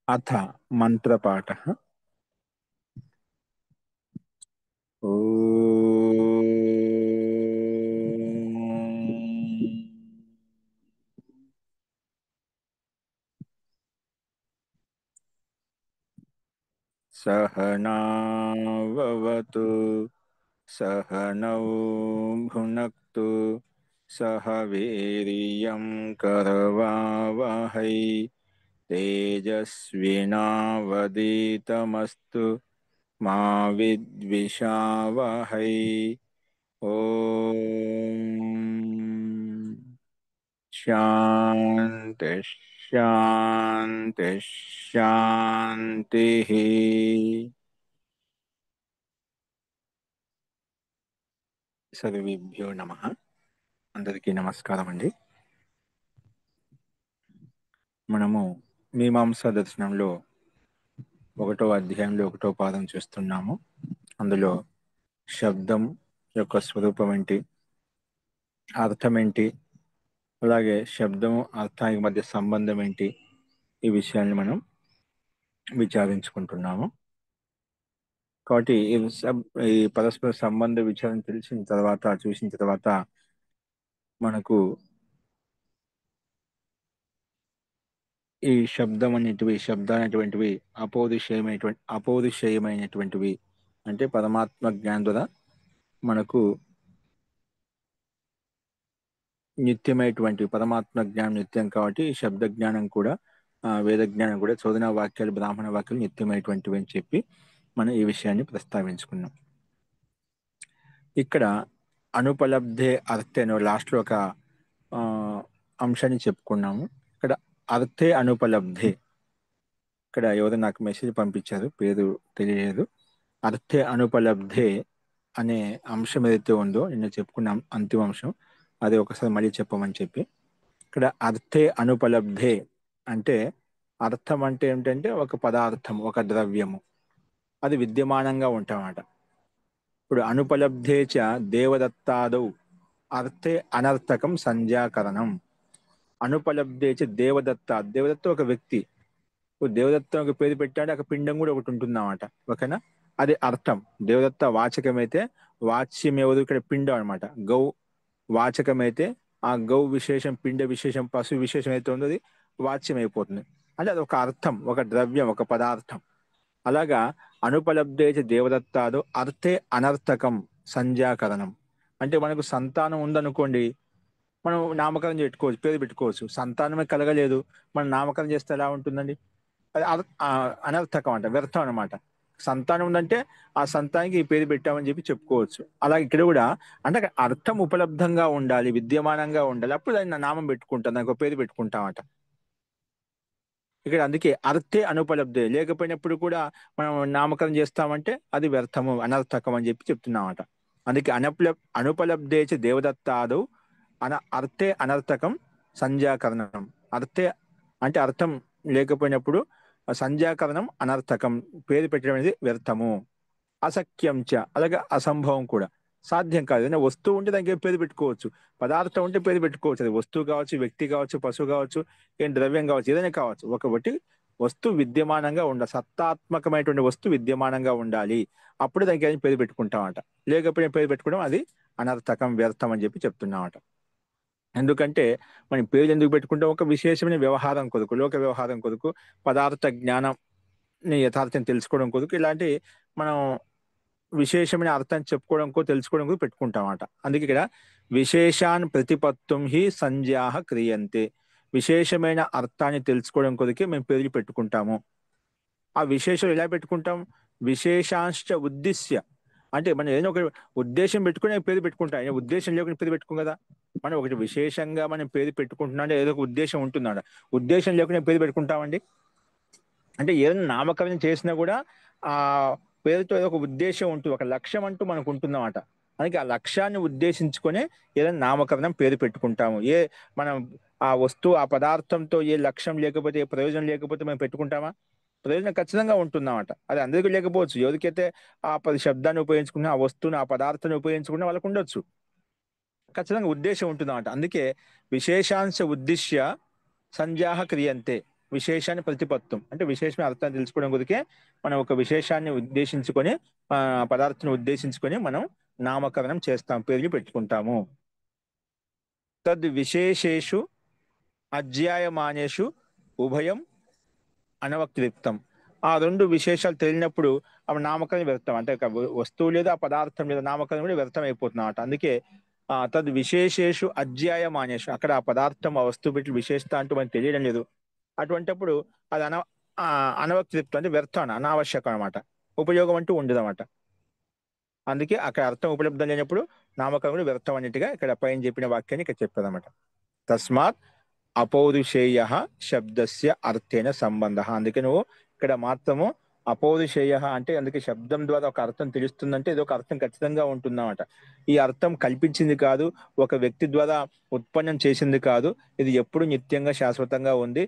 अथ मन्त्रपाठः। सहनाववतु सहनौ भुनक्तु सह वीर्यं करवावहै तेजस्विनावधीतमस्तु मा विद्विषावहै। ओम शांति शांति शांति। सर्वेभ्यो नमः। అందరికీ నమస్కారం అండి. మనము మీమాంసా దర్శనంలో 1వ అధ్యాయంలో 1వ పాదం చూస్తున్నాము. అందులో శబ్దం యొక్క స్వరూపం ఏంటి, అర్థం ఏంటి, అలాగే శబ్దము అర్థానికి మధ్య సంబంధం ఏంటి, ఈ విషయాన్ని మనం విచారించుకుంటున్నాము. కాబట్టి ఈ పరస్పర సంబంధ విచారణ తెలిసిన తర్వాత, చూసిన తర్వాత మనకు ఈ శబ్దాలు అనేటువంటివి అపౌరుషేయమైనటువంటివి, అంటే పరమాత్మ జ్ఞానం ద్వారా మనకు నిత్యమైనటువంటి పరమాత్మ జ్ఞానం నిత్యం. కాబట్టి శబ్ద జ్ఞానం కూడా, వేద జ్ఞానం కూడా, చోదన వాక్యాలు, బ్రాహ్మణ వాక్యాలు నిత్యమైనటువంటివి అని చెప్పి మనం ఈ విషయాన్ని ప్రస్తావించుకున్నాం. ఇక్కడ అనుపలబ్ధే అర్థే అనే లాస్ట్లో ఒక అంశాన్ని చెప్పుకున్నాము. ఇక్కడ అర్థే అనుపలబ్ధే, ఇక్కడ ఎవరు నాకు మెసేజ్ పంపించారు, పేరు తెలియలేదు. అర్థే అనుపలబ్ధే అనే అంశం ఏదైతే ఉందో నిన్న చెప్పుకున్నాం, అంతిమ అంశం, అది ఒకసారి మళ్ళీ చెప్పమని చెప్పి. ఇక్కడ అర్థే అనుపలబ్ధే అంటే అర్థం అంటే ఏమిటంటే ఒక పదార్థం, ఒక ద్రవ్యము, అది విద్యమానంగా ఉంటామట. ఇప్పుడు అనుపలబ్ధే చ దేవదత్తాదౌ అర్థే అనర్థకం సంధ్యాకరణం. అనుపలబ్ధే చ దేవదత్త ఒక వ్యక్తి, దేవదత్త ఒక పేరు పెట్టాడు, ఒక పిండం కూడా ఒకటి ఉంటుందన్నమాట. ఓకేనా? అది అర్థం. దేవదత్త వాచకం అయితే, వాచ్యం ఎవరు ఇక్కడ పిండం అనమాట. గౌ వాచకం అయితే ఆ గౌ విశేషం, పిండ విశేషం, పశు విశేషం అయితే ఉందో అది వాచ్యం అయిపోతుంది. అంటే అది ఒక అర్థం, ఒక ద్రవ్యం, ఒక పదార్థం. అలాగా అనుపలబ్ధే చ దేవదత్తాదు అర్థే అనర్థకం సంధ్యాకరణం. అంటే మనకు సంతానం ఉందనుకోండి, మనం నామకరణం పెట్టుకోవచ్చు, పేరు పెట్టుకోవచ్చు. సంతానమే కలగలేదు, మనం నామకరణం చేస్తే ఎలా ఉంటుందండి? అది అనర్థకం అంట, వ్యర్థం అనమాట. సంతానం ఉందంటే ఆ సంతానానికి ఈ పేరు పెట్టామని చెప్పి చెప్పుకోవచ్చు. అలాగే ఇక్కడ కూడా అంటే అర్థం ఉపలబ్ధంగా ఉండాలి, విద్యమానంగా ఉండాలి, అప్పుడు దాన్ని నామం పెట్టుకుంటాం, దానికి ఒక పేరు పెట్టుకుంటామట. ఇక్కడ అందుకే అర్థే అనుపలబ్ధే, లేకపోయినప్పుడు కూడా మనం నామకరణం చేస్తామంటే అది వ్యర్థము, అనర్థకం అని చెప్పి చెప్తున్నామట. అందుకే అనుపలబ్ధే చ దేవదత్తాదు అర్థే అనర్థకం సంధ్యాకరణం. అర్థే అంటే అర్థం లేకపోయినప్పుడు సంధ్యాకరణం అనర్థకం, పేరు పెట్టడం అనేది వ్యర్థము. అసఖ్యం చ, అలాగే అసంభవం కూడా, సాధ్యం కాదు. ఏదైనా వస్తువు ఉంటే దానికి పేరు పెట్టుకోవచ్చు, పదార్థం ఉంటే పేరు పెట్టుకోవచ్చు. అది వస్తువు కావచ్చు, వ్యక్తి కావచ్చు, పశువు కావచ్చు, ఏం ద్రవ్యం కావచ్చు, ఏదైనా కావచ్చు. ఒకటి వస్తువు విద్యమానంగా ఉండాలి, సత్తాత్మకమైనటువంటి వస్తువు విద్యమానంగా ఉండాలి, అప్పుడు దానికి ఏదైనా పేరు పెట్టుకుంటామట. లేకపోయినా పేరు పెట్టుకోవడం అది అనర్థకం, వ్యర్థం అని చెప్పి చెప్తున్నామట. ఎందుకంటే మనం పేరు ఎందుకు పెట్టుకుంటాం? ఒక విశేషమైన వ్యవహారం కొరకు, లోక వ్యవహారం కొరకు, పదార్థ జ్ఞానం యథార్థం తెలుసుకోవడం కొరకు, ఇలాంటి మనం విశేషమైన అర్థం చెప్పుకోవడం తెలుసుకోవడం కూడా పెట్టుకుంటామట. అందుకే ఇక్కడ విశేషాన్ ప్రతిపత్తుం హి సంజ్ఞాః క్రియంతే. విశేషమైన అర్థాన్ని తెలుసుకోవడం కొరకే మేము పేర్లు పెట్టుకుంటాము. ఆ విశేషాలు ఎలా పెట్టుకుంటాం? విశేషాంశ ఉద్దిశ్య, అంటే మనం ఏదైనా ఒక ఉద్దేశం పెట్టుకుని పేరు పెట్టుకుంటాం. ఉద్దేశం లేకుండా పేరు పెట్టుకోం కదా. మనం ఒకటి విశేషంగా మనం పేరు పెట్టుకుంటున్నా అంటే ఏదో ఒక ఉద్దేశం ఉంటుందన్నమాట. ఉద్దేశం లేకుండా పేరు పెట్టుకుంటామండి. అంటే ఏదైనా నామకరణం చేసినా కూడా ఆ పేరుతో ఏదో ఒక ఉద్దేశం ఉంటుంది, ఒక లక్ష్యం అంటూ మనకు ఉంటుందన్నమాట. అందుకే ఆ లక్ష్యాన్ని ఉద్దేశించుకొని ఏదైనా నామకరణం పేరు పెట్టుకుంటాము. మనం ఆ వస్తువు, ఆ పదార్థంతో ఏ లక్ష్యం లేకపోతే, ఏ ప్రయోజనం లేకపోతే మనం పెట్టుకుంటామా? ప్రయోజనం ఖచ్చితంగా ఉంటుందన్నమాట. అది అందరికీ లేకపోవచ్చు. ఎవరికైతే ఆ 10 శబ్దాన్ని ఉపయోగించుకున్నా, ఆ వస్తువుని, ఆ పదార్థాన్ని ఉపయోగించుకున్నా వాళ్ళకు ఉండొచ్చు. ఖచ్చితంగా ఉద్దేశం ఉంటుందన్నమాట. అందుకే విశేషాంశ ఉద్దిశ్య సంజ్ఞాః క్రియంతే. విశేషాన్ని ప్రతిపత్తం అంటే విశేషమైన అర్థాన్ని తెలుసుకోవడం కొరికే మనం ఒక విశేషాన్ని ఉద్దేశించుకొని పదార్థాన్ని ఉద్దేశించుకొని మనం నామకరణం చేస్తాం, పేర్లు పెట్టుకుంటాము. తద్ విశేషేషు అధ్యాయమానేషు ఉభయం అనవక్లిప్తం. ఆ రెండు విశేషాలు తెలియనప్పుడు అవి నామకరణం వ్యర్థం, అంటే ఒక వస్తువు లేదా ఆ పదార్థం లేదా నామకరణం కూడా వ్యర్థం అయిపోతుంది అన్నమాట. అందుకే తద్ విశేషేషు అధ్యాయమానేషు, అక్కడ ఆ పదార్థం ఆ వస్తువు పెట్టి విశేషత అంటూ మనకు తెలియడం లేదు. అటువంటిప్పుడు అది అనవక్లిప్తం అంటే వ్యర్థం, అనావశ్యకం అనమాట, ఉపయోగం అంటూ ఉండదు అనమాట. అందుకే అక్కడ అర్థం ఉపలబ్ధం లేనప్పుడు నామకరణం కూడా వ్యర్థం అన్నట్టుగా ఇక్కడ పైన చెప్పిన వాక్యాన్ని ఇక్కడ చెప్పారన్నమాట. తస్మాత్ అపౌరుషేయ శబ్దస్య అర్థేన సంబంధ. అందుకే నువ్వు ఇక్కడ మాత్రము అపౌరుషేయ అంటే అందుకే శబ్దం ద్వారా ఒక అర్థం తెలుస్తుందంటే ఇది ఒక అర్థం ఖచ్చితంగా ఉంటుందన్నమాట. ఈ అర్థం కల్పించింది కాదు, ఒక వ్యక్తి ద్వారా ఉత్పన్నం చేసింది కాదు, ఇది ఎప్పుడు నిత్యంగా శాశ్వతంగా ఉంది.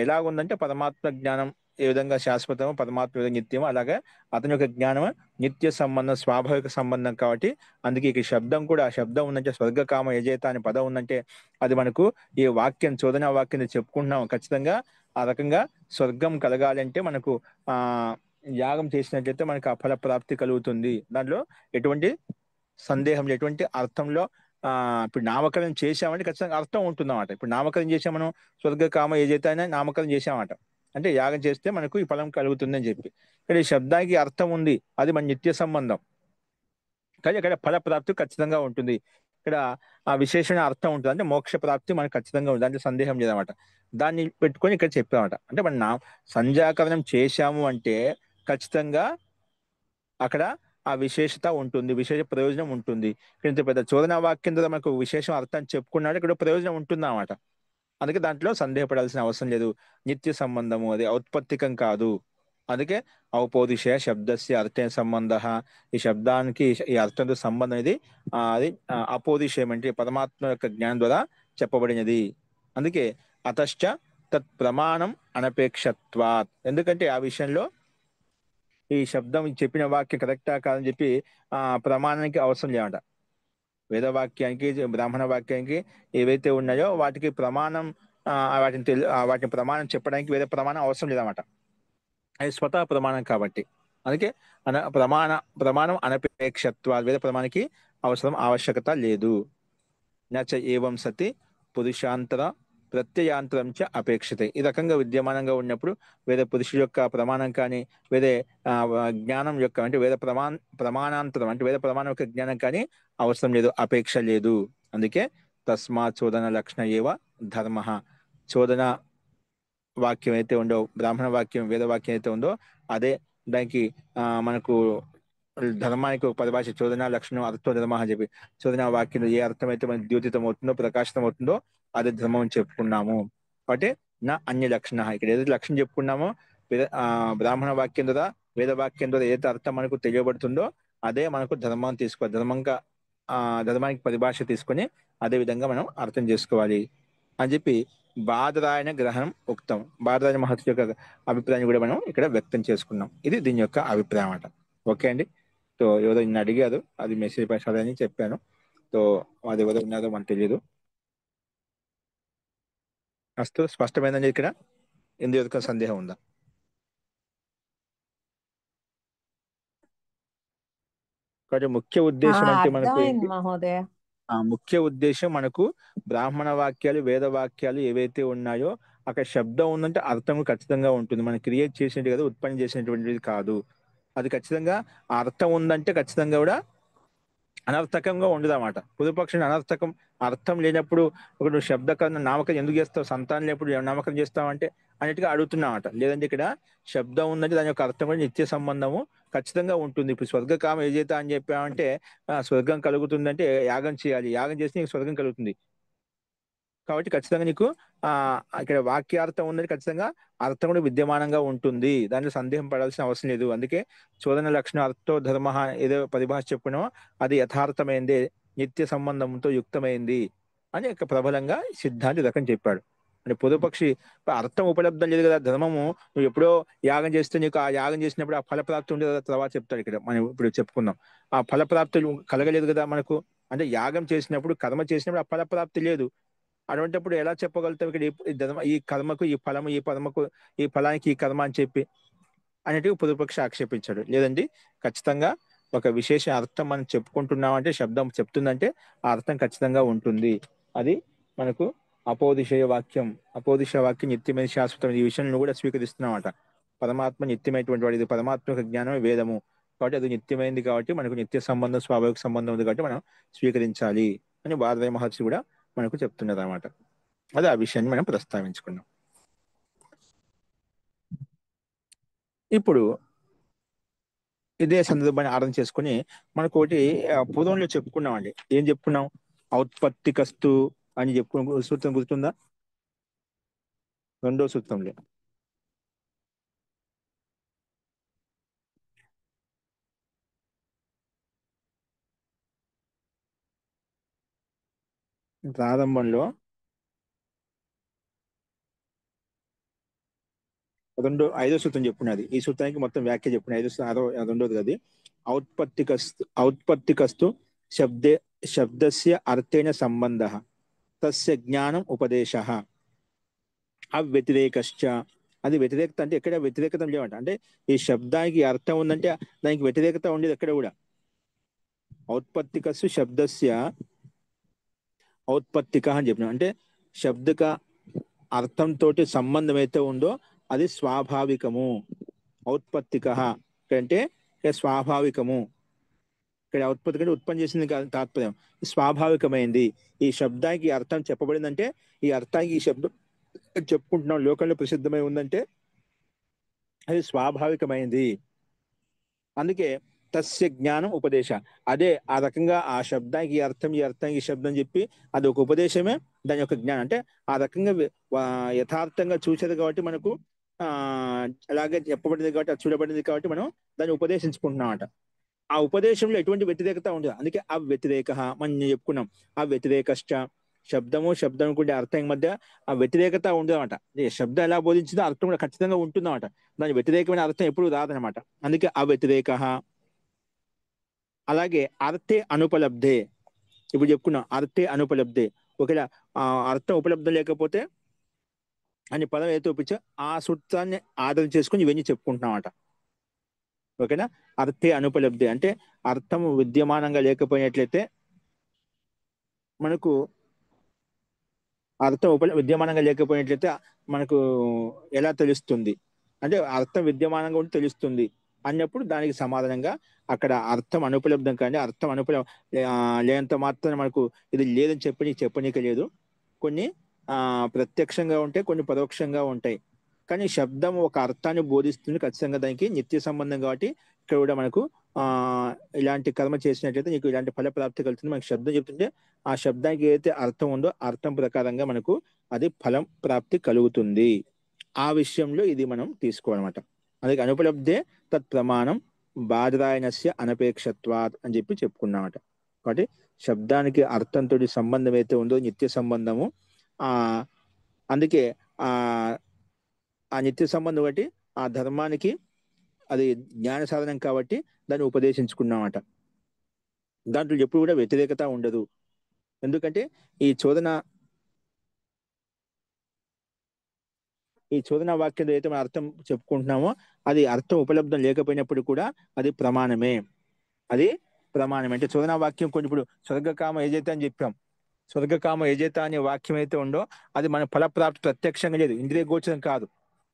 ఎలాగుందంటే పరమాత్మ జ్ఞానం ఏ విధంగా శాశ్వతమో పరమాత్మ ఏ విధంగా నిత్యమో అలాగే అతని యొక్క జ్ఞానం నిత్య సంబంధం, స్వాభావిక సంబంధం. కాబట్టి అందుకే ఈ శబ్దం కూడా, ఆ శబ్దం ఉందంటే స్వర్గకామ యజేత అనే పదం ఉందంటే అది మనకు ఈ వాక్యం చోదన వాక్యం చెప్పుకుంటున్నాం. ఖచ్చితంగా ఆ రకంగా స్వర్గం కలగాలంటే మనకు ఆ యాగం చేసినట్లయితే మనకు ఆ ఫల ప్రాప్తి కలుగుతుంది. దాంట్లో ఎటువంటి సందేహం, ఎటువంటి అర్థంలో ఇప్పుడు నామకరణం చేశామంటే ఖచ్చితంగా అర్థం ఉంటుందన్నమాట. ఇప్పుడు నామకరణం చేసాం మనం, స్వర్గ కామ ఏదైతే అయినా నామకరణం చేసామన్నమాట, అంటే యాగం చేస్తే మనకు ఈ ఫలం కలుగుతుందని చెప్పి. ఇక్కడ ఈ శబ్దానికి అర్థం ఉంది, అది మన నిత్య సంబంధం. కానీ ఇక్కడ ఫల ప్రాప్తి ఖచ్చితంగా ఉంటుంది. ఇక్కడ ఆ విశేషణ అర్థం ఉంటుంది, అంటే మోక్ష ప్రాప్తి మనకు ఖచ్చితంగా ఉంటుంది, దాంట్లో సందేహం లేదన్నమాట. దాన్ని పెట్టుకొని ఇక్కడ చెప్పామట. అంటే మనం సంధ్యాకరణం చేశాము అంటే ఖచ్చితంగా అక్కడ ఆ విశేషత ఉంటుంది, విశేష ప్రయోజనం ఉంటుంది. ఇంత పెద్ద చోదన వాక్యం ద్వారా మనకు విశేషం అర్థం చెప్పుకున్నాడు, ఇక్కడ ప్రయోజనం ఉంటుంది అన్నమాట. అందుకే దాంట్లో సందేహపడాల్సిన అవసరం లేదు. నిత్య సంబంధము, అది ఔత్పత్తికం కాదు. అందుకే ఔపౌరుషేయ శబ్దస్య అర్థేన సంబంధ. ఈ శబ్దానికి ఈ అర్థంతో సంబంధం ఇది అది అపౌరుషేయం అంటే పరమాత్మ యొక్క జ్ఞానం ద్వారా చెప్పబడినది. అందుకే అతశ్చ తత్ ప్రమాణం అనపేక్షత్వాత్. ఎందుకంటే ఆ విషయంలో ఈ శబ్దం చెప్పిన వాక్యం కరెక్టా కాదని చెప్పి ప్రమాణానికి అవసరం లేదంట. వేదవాక్యానికి బ్రాహ్మణ వాక్యానికి ఏవైతే ఉన్నాయో వాటికి ప్రమాణం, వాటిని ప్రమాణం చెప్పడానికి వేరే ప్రమాణం అవసరం లేదన్నమాట. అది స్వతహా ప్రమాణం కాబట్టి. అందుకే ప్రమాణం అనపేక్షత్వ, వేద ప్రమాణానికి ఆవశ్యకత లేదు. నచ ఏవం సతి పురుషాంతర ప్రత్యయాంతరం చ అపేక్షతే. ఈ రకంగా విద్యమానంగా ఉన్నప్పుడు వేద పురుషుల యొక్క ప్రమాణం కానీ వేరే జ్ఞానం యొక్క అంటే వేద ప్రమాణాంతరం అంటే వేద ప్రమాణం యొక్క జ్ఞానం కానీ అవసరం లేదు, అపేక్ష లేదు. అందుకే తస్మాత్ చోదన లక్షణ ఏవ ధర్మ. చోదన వాక్యం అయితే ఉందో, బ్రాహ్మణ వాక్యం వేద వాక్యం అయితే ఉందో అదే దానికి మనకు ధర్మానికి ఒక పరిభాష చోదన లక్షణం అర్థం ధర్మ అని చెప్పి. చోదన వాక్యం ఏ అర్థం అయితే మనకి ద్యోతితం అవుతుందో, ప్రకాశితం అవుతుందో అదే ధర్మం అని చెప్పుకున్నాము. కాబట్టి నా అన్య లక్షణ, ఇక్కడ ఏదైతే లక్షణం చెప్పుకున్నామో బ్రాహ్మణ వాక్యం ద్వారా వేద వాక్యం ద్వారా ఏదైతే అర్థం మనకు తెలియబడుతుందో అదే మనకు ధర్మాన్ని తీసుకోవాలి. ధర్మానికి పరిభాష తీసుకొని అదే విధంగా మనం అర్థం చేసుకోవాలి అని చెప్పి బాదరాయణ గ్రహణం ఉక్తం. బాదరాయణ మహర్షి యొక్క అభిప్రాయాన్ని కూడా మనం ఇక్కడ వ్యక్తం చేసుకున్నాం. ఇది దీని యొక్క అభిప్రాయం అట. ఓకే అండి. సో ఎవరో నిన్న అడిగారు, అది మెసేజ్ పైసలని చెప్పాను. సో అది ఎవరో ఉన్నారో మనకు తెలియదు. అస్తు స్పష్టమైందండి. ఇక్కడ ఎందుకు సందేహం ఉందా? కాబట్టి ముఖ్య ఉద్దేశం అంటే మనకు అర్థమైంది ఏంటి? మహోదయ. ముఖ్య ఉద్దేశం మనకు బ్రాహ్మణ వాక్యాలు వేద వాక్యాలు ఏవైతే ఉన్నాయో అక్కడ శబ్దం ఉందంటే అర్థం ఖచ్చితంగా ఉంటుంది. మనం క్రియేట్ చేసినట్టు కదా, ఉత్పత్తి చేసినటువంటిది కాదు. అది ఖచ్చితంగా అర్థం ఉందంటే ఖచ్చితంగా కూడా అనర్థకంగా ఉండదు అన్నమాట. పూర్వపక్షం అనర్థకం, అర్థం లేనప్పుడు ఒక నువ్వు శబ్దకరణ నామకరణం ఎందుకు చేస్తావు, సంతానం లేనప్పుడు నామకరణం చేస్తావు అంటే అన్నట్టుగా అడుగుతున్నామట. లేదంటే ఇక్కడ శబ్దం ఉందంటే దాని యొక్క అర్థం కూడా నిత్య సంబంధము ఖచ్చితంగా ఉంటుంది. ఇప్పుడు స్వర్గకామ ఏజేత అని చెప్పామంటే స్వర్గం కలుగుతుందంటే యాగం చేయాలి, యాగం చేస్తే నీకు స్వర్గం కలుగుతుంది. కాబట్టి ఖచ్చితంగా నీకు ఇక్కడ వాక్యార్థం ఉందని ఖచ్చితంగా అర్థం కూడా విద్యమానంగా ఉంటుంది, దాంట్లో సందేహం పడాల్సిన అవసరం లేదు. అందుకే చోదన లక్షణ అర్థో ధర్మ ఏదో పరిభాష చెప్పినో అది యథార్థమైంది, నిత్య సంబంధంతో యుక్తమైంది అని ప్రబలంగా సిద్ధాంతి రకం చెప్పాడు. అంటే పూర్వపక్షి అర్థం ఉపలబ్ధం లేదు కదా, ధర్మము నువ్వు ఎప్పుడో యాగం చేస్తే నీకు ఆ యాగం చేసినప్పుడు ఆ ఫలప్రాప్తి ఉండేది కదా, తర్వాత చెప్తాడు. ఇక్కడ మనం ఇప్పుడు చెప్పుకుందాం ఆ ఫలప్రాప్తి కలగలేదు కదా మనకు. అంటే యాగం చేసినప్పుడు కర్మ చేసినప్పుడు ఆ ఫలప్రాప్తి లేదు. అటువంటిప్పుడు ఎలా చెప్పగలుగుతాం ఇక్కడ ఈ కర్మకు ఈ ఫలము, ఈ పదముకు ఈ ఫలానికి ఈ కర్మ అని చెప్పి అనేటివి పూర్వపక్షి ఆక్షేపించాడు. లేదండి, ఖచ్చితంగా ఒక విశేష అర్థం మనం చెప్పుకుంటున్నామంటే, శబ్దం చెప్తుందంటే ఆ అర్థం ఖచ్చితంగా ఉంటుంది. అది మనకు అపోదిశయ వాక్యం. అపోదిశయ వాక్యం నిత్యమైన శాశ్వతం. ఈ విషయం నువ్వు కూడా స్వీకరిస్తున్నావట. పరమాత్మ నిత్యమైనటువంటి వాడు. ఇది పరమాత్మ యొక్క జ్ఞానమే వేదము కాబట్టి అది నిత్యమైనది. కాబట్టి మనకు నిత్య సంబంధం, స్వాభావిక సంబంధం ఉంది కాబట్టి మనం స్వీకరించాలి అని భారతీయ మహర్షి కూడా మనకు చెప్తున్నారు అన్నమాట. అది ఆ విషయాన్ని మనం ప్రస్తావించుకున్నాం. ఇప్పుడు ఇదే సందర్భాన్ని ఆరాధన చేసుకుని మనకు ఒకటి పూర్వంలో చెప్పుకున్నామండి. ఏం చెప్పుకున్నాం? ఔత్పత్తికస్తు అని చెప్పుకున్న సూత్రం గుర్తుందా? రెండో సూత్రంలో ప్రారంభంలో ఐదో సూత్రం చెప్పుకున్నది. ఈ సూత్రానికి మొత్తం వ్యాఖ్య చెప్పుకున్నది. రెండోది అది. ఔత్పత్తికస్తు శబ్దే శబ్దస్య అర్థేన సంబంధ తస్య జ్ఞానం ఉపదేశ అవ్యతిరేకశ్చ. అది వ్యతిరేకత అంటే ఎక్కడ వ్యతిరేకత లేవంట. అంటే ఈ శబ్దానికి అర్థం ఉందంటే దానికి వ్యతిరేకత ఉండేది ఎక్కడ కూడా. ఔత్పత్తికస్సు శబ్దస్య ఔత్పత్తిక అని చెప్పినాం. అంటే శబ్దక అర్థంతో సంబంధం అయితే ఉందో అది స్వాభావికము. ఔత్పత్తిక అంటే స్వాభావికము. ఇక్కడ ఉత్పత్తి కంటే ఉత్పత్తి చేసింది కాదు తాత్పర్యం. స్వాభావికమైంది. ఈ శబ్దానికి అర్థం చెప్పబడిందంటే ఈ అర్థానికి ఈ శబ్దం చెప్పుకుంటున్నాం లోకంలో ప్రసిద్ధమై ఉందంటే అది స్వాభావికమైంది. అందుకే తస్య జ్ఞానం ఉపదేశ. అదే ఆ రకంగా ఆ శబ్దానికి ఈ అర్థం, ఈ అర్థానికి ఈ శబ్దం చెప్పి అది ఒక ఉపదేశమే దాని యొక్క జ్ఞానం. అంటే ఆ రకంగా యథార్థంగా చూసేది కాబట్టి మనకు ఆ అలాగే చెప్పబడింది కాబట్టి అది చూడబడింది కాబట్టి మనం దాన్ని ఉపదేశించుకుంటున్నాం. ఆ ఉపదేశంలో ఎటువంటి వ్యతిరేకత ఉండదు. అందుకే ఆ వ్యతిరేక మనం చెప్పుకున్నాం. ఆ వ్యతిరేకశ్చ శబ్దం కూడా అర్థం మధ్య ఆ వ్యతిరేకత ఉండదన్నమాట. శబ్దం ఎలా బోధించిందో అర్థం కూడా ఖచ్చితంగా ఉంటుందన్నమాట. దాని వ్యతిరేకమైన అర్థం ఎప్పుడు రాదనమాట. అందుకే ఆ వ్యతిరేక. అలాగే అర్థే అనుపలబ్ధే. ఇప్పుడు చెప్పుకున్నాం అర్థే అనుపలబ్ధే. ఒకవేళ ఆ అర్థం ఉపలబ్ధం లేకపోతే అని పదం ఏదో ఒప్పించో ఆ సూత్రాన్ని ఆధారం చేసుకుని ఇవన్నీ చెప్పుకుంటున్నామట. ఓకేనా? అర్థే అనుపలబ్ధి అంటే అర్థం విద్యమానంగా లేకపోయినట్లయితే మనకు అర్థం విద్యమానంగా లేకపోయినట్లయితే మనకు ఎలా తెలుస్తుంది అంటే అర్థం విద్యమానంగా ఉంటే తెలుస్తుంది అన్నప్పుడు దానికి సమాధానంగా అక్కడ అర్థం అనుపలబ్ధం కానీ అర్థం లేనంత మాత్రం మనకు ఇది లేదని చెప్పనీకి లేదు. కొన్ని ప్రత్యక్షంగా ఉంటాయి, కొన్ని పరోక్షంగా ఉంటాయి. కానీ శబ్దం ఒక అర్థాన్ని బోధిస్తుంది ఖచ్చితంగా. దానికి నిత్య సంబంధం కాబట్టి ఇక్కడ కూడా మనకు ఆ ఇలాంటి కర్మ చేసినట్లయితే నీకు ఇలాంటి ఫల ప్రాప్తి కలుగుతుంది. మనకు శబ్దం చెప్తుంటే ఆ శబ్దానికి ఏదైతే అర్థం ఉందో అర్థం ప్రకారంగా మనకు అది ఫలం ప్రాప్తి కలుగుతుంది. ఆ విషయంలో ఇది మనం తీసుకోవాలన్నమాట. అందుకే అనుపలబ్ధే తత్ ప్రమాణం బాధరాయణస్య అనపేక్షత్వాత్ అని చెప్పుకున్నామట. కాబట్టి శబ్దానికి అర్థంతో సంబంధం అయితే ఉందో నిత్య సంబంధము ఆ అందుకే ఆ ఆ నిత్య సంబంధం బట్టి ఆ ధర్మానికి అది జ్ఞాన సాధనం కాబట్టి దాన్ని ఉపదేశించుకున్నామట. దాంట్లో ఎప్పుడు కూడా వ్యతిరేకత ఉండదు. ఎందుకంటే ఈ చోదన ఈ చోదన వాక్యం ఏదైతే మనం అర్థం చెప్పుకుంటున్నామో అది అర్థం ఉపలబ్ధం లేకపోయినప్పుడు కూడా అది ప్రమాణమే. అది ప్రమాణమే. అంటే చోదన వాక్యం కొన్ని ఇప్పుడు స్వర్గకామ ఏజైతే అని చెప్పాం. స్వర్గకామ ఏజైతే అనే వాక్యం అయితే ఉందో అది మన ఫలప్రాప్తి ప్రత్యక్షంగా లేదు, ఇంద్రియ గోచరం కాదు,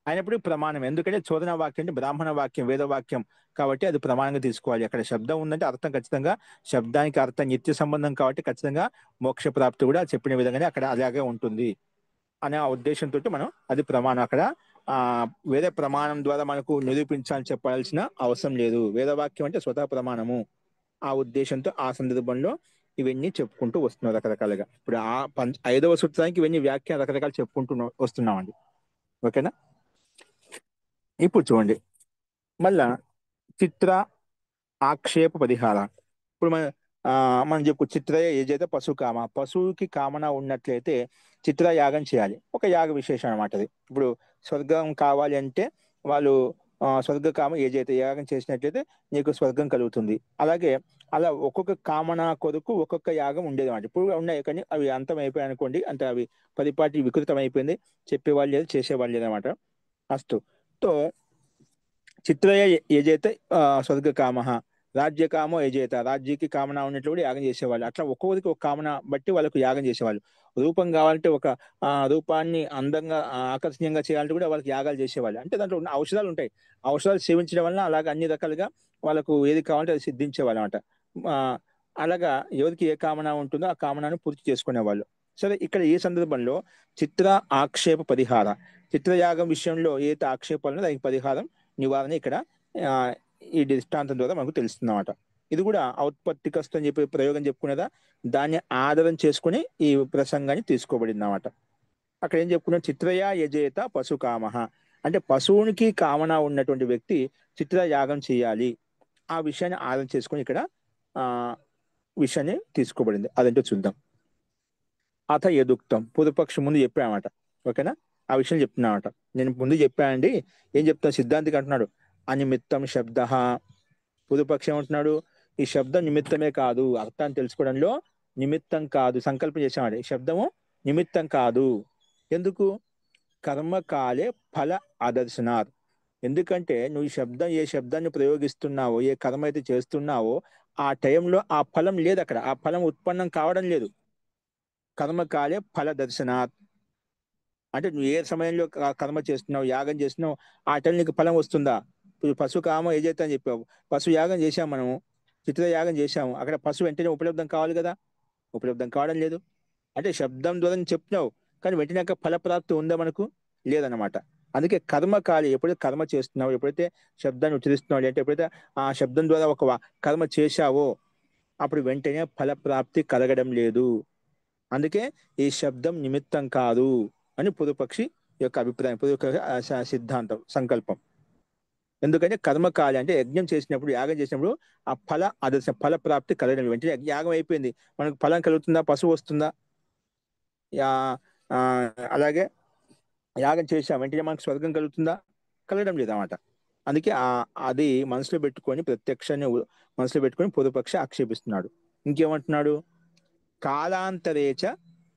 అయినప్పుడు ప్రమాణం. ఎందుకంటే చోదన వాక్యం అంటే బ్రాహ్మణ వాక్యం, వేద వాక్యం కాబట్టి అది ప్రమాణంగా తీసుకోవాలి. అక్కడ శబ్దం ఉందంటే అర్థం ఖచ్చితంగా శబ్దానికి అర్థం నిత్య సంబంధం కాబట్టి ఖచ్చితంగా మోక్ష ప్రాప్తి కూడా చెప్పిన విధంగానే అక్కడ అలాగే ఉంటుంది అనే ఆ ఉద్దేశంతో మనం అది ప్రమాణం. అక్కడ ఆ వేద ప్రమాణం ద్వారా మనకు నిరూపించాలని చెప్పాల్సిన అవసరం లేదు. వేదవాక్యం అంటే స్వతः ప్రమాణము. ఆ ఉద్దేశంతో ఆ సందర్భంలో ఇవన్నీ చెప్పుకుంటూ వస్తున్నాం రకరకాలుగా. ఇప్పుడు ఆ 5వ సూత్రానికి ఇవన్నీ వ్యాఖ్య రకరకాలు చెప్పుకుంటూ వస్తున్నామండి. ఓకేనా? ఇప్పుడు చూడండి మళ్ళా చిత్ర ఆక్షేప పరిహార. ఇప్పుడు మనం చెప్పు చిత్రయ ఏదైతే పశువుకి కామన ఉన్నట్లయితే చిత్ర యాగం చేయాలి. ఒక యాగ విశేషం అనమాట అది. ఇప్పుడు స్వర్గం కావాలి అంటే వాళ్ళు స్వర్గ కామ ఏదైతే యాగం చేసినట్లయితే నీకు స్వర్గం కలుగుతుంది. అలాగే అలా ఒక్కొక్క కామన కొరకు ఒక్కొక్క యాగం ఉండేది అన్నమాట. ఇప్పుడు ఉన్నాయి కానీ అవి అంతం అయిపోయాయి అనుకోండి, అంటే అవి పరిపాటి వికృతం అయిపోయింది, చెప్పేవాళ్ళు లేదు, చేసేవాళ్ళు లేదు అనమాట. అస్తు తో చిత్రయ యజేత స్వర్గ కామ, రాజ్యకామో యజేత, రాజ్యకి కామన ఉన్నట్లు కూడా యాగం చేసేవాళ్ళు. అట్లా ఒక్కొక్కరికి ఒక కామన బట్టి వాళ్ళకు యాగం చేసేవాళ్ళు. రూపం కావాలంటే ఒక రూపాన్ని అందంగా ఆకర్షణీయంగా చేయాలంటే కూడా వాళ్ళకి యాగాలు చేసేవాళ్ళు. అంటే దాంట్లో ఉన్న ఔషధాలు ఉంటాయి, ఔషధాలు సేవించడం వల్ల అలాగే అన్ని రకాలుగా వాళ్ళకు ఏది కావాలంటే అది సిద్ధించేవాళ్ళు అనమాట. ఆ, అలాగా ఎవరికి ఏ కామన ఉంటుందో ఆ కామనను పూర్తి చేసుకునేవాళ్ళు. సరే, ఇక్కడ ఈ సందర్భంలో చిత్ర ఆక్షేప పరిహార, చిత్రయాగం విషయంలో ఏదైతే ఆక్షేపాలు దానికి పరిహారం నివారణ ఇక్కడ ఆ, ఈ దృష్టాంతం ద్వారా మనకు తెలుస్తుందన్నమాట. ఇది కూడా ఔత్పత్తికస్తు అని చెప్పి ప్రయోగం చెప్పుకునేదా, దాన్ని ఆధారం చేసుకుని ఈ ప్రసంగాన్ని తీసుకోబడింది అన్నమాట. అక్కడ ఏం చెప్పుకున్నాం, చిత్రయ యజేత పశుకామ, అంటే పశువునికి కామన ఉన్నటువంటి వ్యక్తి చిత్ర యాగం చేయాలి. ఆ విషయాన్ని ఆధారం చేసుకుని ఇక్కడ ఆ విషయాన్ని తీసుకోబడింది. అదంటే చూద్దాం. అత యదుక్తం, పూర్వపక్షం ముందు చెప్పామట. ఓకేనా, ఆ విషయం చెప్తున్నామట. నేను ముందు చెప్పానండి. ఏం చెప్తాను, సిద్ధాంతికి అంటున్నాడు అనిమిత్తం శబ్ద. పూర్వపక్షం ఏమంటున్నాడు, ఈ శబ్దం నిమిత్తమే కాదు, అర్థాన్ని తెలుసుకోవడంలో నిమిత్తం కాదు, సంకల్పం చేసామండి, ఈ శబ్దము నిమిత్తం కాదు. ఎందుకు, కర్మకాలే ఫల ఆదర్శనాత్. ఎందుకంటే నువ్వు ఈ శబ్దం, ఏ శబ్దాన్ని ప్రయోగిస్తున్నావో, ఏ కర్మ అయితే చేస్తున్నావో ఆ టైంలో ఆ ఫలం లేదు, అక్కడ ఆ ఫలం ఉత్పన్నం కావడం లేదు. కర్మకాలే ఫల దర్శనాత్, అంటే నువ్వు ఏ సమయంలో కర్మ చేస్తున్నావు, యాగం చేస్తున్నావు, ఆ టైం నీకు ఫలం వస్తుందా. ఇప్పుడు పశు కామ ఏదైతే అని చెప్పావు, పశు యాగం చేశాము మనము, చిత్ర యాగం చేశాము, అక్కడ పశు వెంటనే ఉపలబ్ధం కావాలి కదా, ఉపలబ్ధం కావడం లేదు. అంటే శబ్దం ద్వారా నువ్వు చెప్తున్నావు, కానీ వెంటనే ఫలప్రాప్తి ఉందా మనకు, లేదన్నమాట. అందుకే కర్మకాలి, ఎప్పుడైతే కర్మ చేస్తున్నావు, ఎప్పుడైతే శబ్దాన్ని ఉచ్చరిస్తున్నావు, అంటే ఎప్పుడైతే ఆ శబ్దం ద్వారా ఒక కర్మ చేశావో అప్పుడు వెంటనే ఫలప్రాప్తి కలగడం లేదు. అందుకే ఈ శబ్దం నిమిత్తం కాదు అని పూర్వపక్షి యొక్క అభిప్రాయం, సిద్ధాంతం, సంకల్పం. ఎందుకంటే కర్మకాలి అంటే యజ్ఞం చేసినప్పుడు, యాగం చేసినప్పుడు ఆ ఫల ప్రాప్తి కలగడం, వెంటనే యాగం అయిపోయింది, మనకు ఫలం కలుగుతుందా, పశువు వస్తుందా, యా ఆ, అలాగే యాగం చేసాం వెంటనే మనకు స్వర్గం కలుగుతుందా, కలగడం లేదన్నమాట. అందుకే అది మనసులో పెట్టుకొని, ప్రత్యక్షాన్ని మనసులో పెట్టుకొని పూర్వపక్ష ఆక్షేపిస్తున్నాడు. ఇంకేమంటున్నాడు, కాలాంతరేచ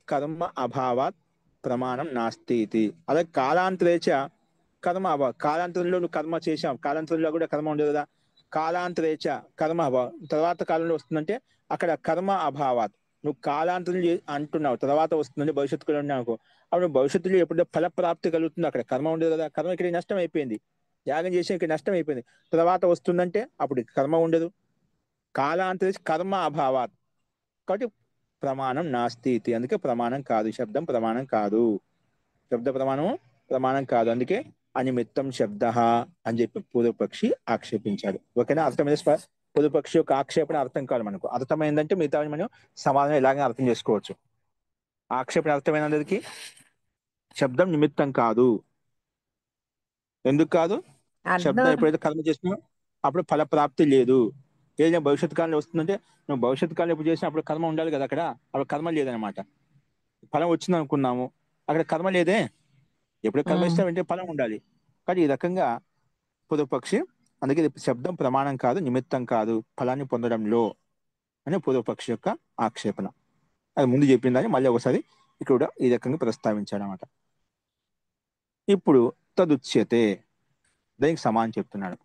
కర్మ అభావాత్ ప్రమాణం నాస్తి ఇది. అలాగే కాలాంతరేచ కర్మ అభావ, కాలాంతరంలో నువ్వు కర్మ చేశాం, కాలాంతరంలో కూడా కర్మ ఉండదు కదా. కాలాంతరేచ కర్మ అభావం, తర్వాత కాలంలో వస్తుందంటే అక్కడ కర్మ అభావాత్, నువ్వు కాలాంతరం అంటున్నావు, తర్వాత వస్తుందంటే భవిష్యత్తు కూడా ఉన్నావు అనుకో, అప్పుడు భవిష్యత్తులో ఎప్పుడో ఫలప్రాప్తి కలుగుతుంది, అక్కడ కర్మ ఉండదు కదా. కర్మ ఇక్కడ నష్టం అయిపోయింది, యాగం చేసి ఇక్కడ నష్టం అయిపోయింది, తర్వాత వస్తుందంటే అప్పుడు కర్మ ఉండదు. కాలాంతరేచ కర్మ అభావాత్, కాబట్టి ప్రమాణం నాస్తి ఇది. అందుకే ప్రమాణం కాదు, శబ్దం ప్రమాణం కాదు, శబ్ద ప్రమాణం ప్రమాణం కాదు. అందుకే అనిమిత్తం శబ్ద అని చెప్పి పూర్వపక్షి ఆక్షేపించాడు. ఓకేనా, అర్థమైంది. పూర్వపక్షి యొక్క ఆక్షేపణ అర్థం కాదు మనకు, అర్థమైందంటే మిగతా మనం సమాధానం ఎలాగైనా అర్థం చేసుకోవచ్చు. ఆక్షేపణ అర్థమైనందుకు శబ్దం నిమిత్తం కాదు. ఎందుకు కాదు, శబ్దం అర్థం. ఎప్పుడైతే కర్మ చేసినావు అప్పుడు ఫలప్రాప్తి లేదు. ఏదైనా భవిష్యత్ కాలంలో వస్తుందంటే నువ్వు భవిష్యత్ కాలంలో ఎప్పుడు చేసినా అప్పుడు కర్మ ఉండాలి కదా, అక్కడ అప్పుడు కర్మ లేదనమాట. ఫలం వచ్చింది అనుకున్నాము, అక్కడ కర్మ లేదే. ఎప్పుడు కర్మ ఉమ్. ఇస్తే వెంటనే ఫలం ఉండాలి. కానీ ఈ రకంగా పూర్వపక్షి, అందుకే ఇది శబ్దం ప్రమాణం కాదు, నిమిత్తం కాదు ఫలాన్ని పొందడంలో అని పూర్వపక్షి యొక్క ఆక్షేపణ. అది ముందు చెప్పిందని మళ్ళీ ఒకసారి ఇక్కడ ఈ రకంగా ప్రస్తావించాడు అనమాట. ఇప్పుడు తదుచ్యతే, దానికి సమానం చెప్తున్నాడు.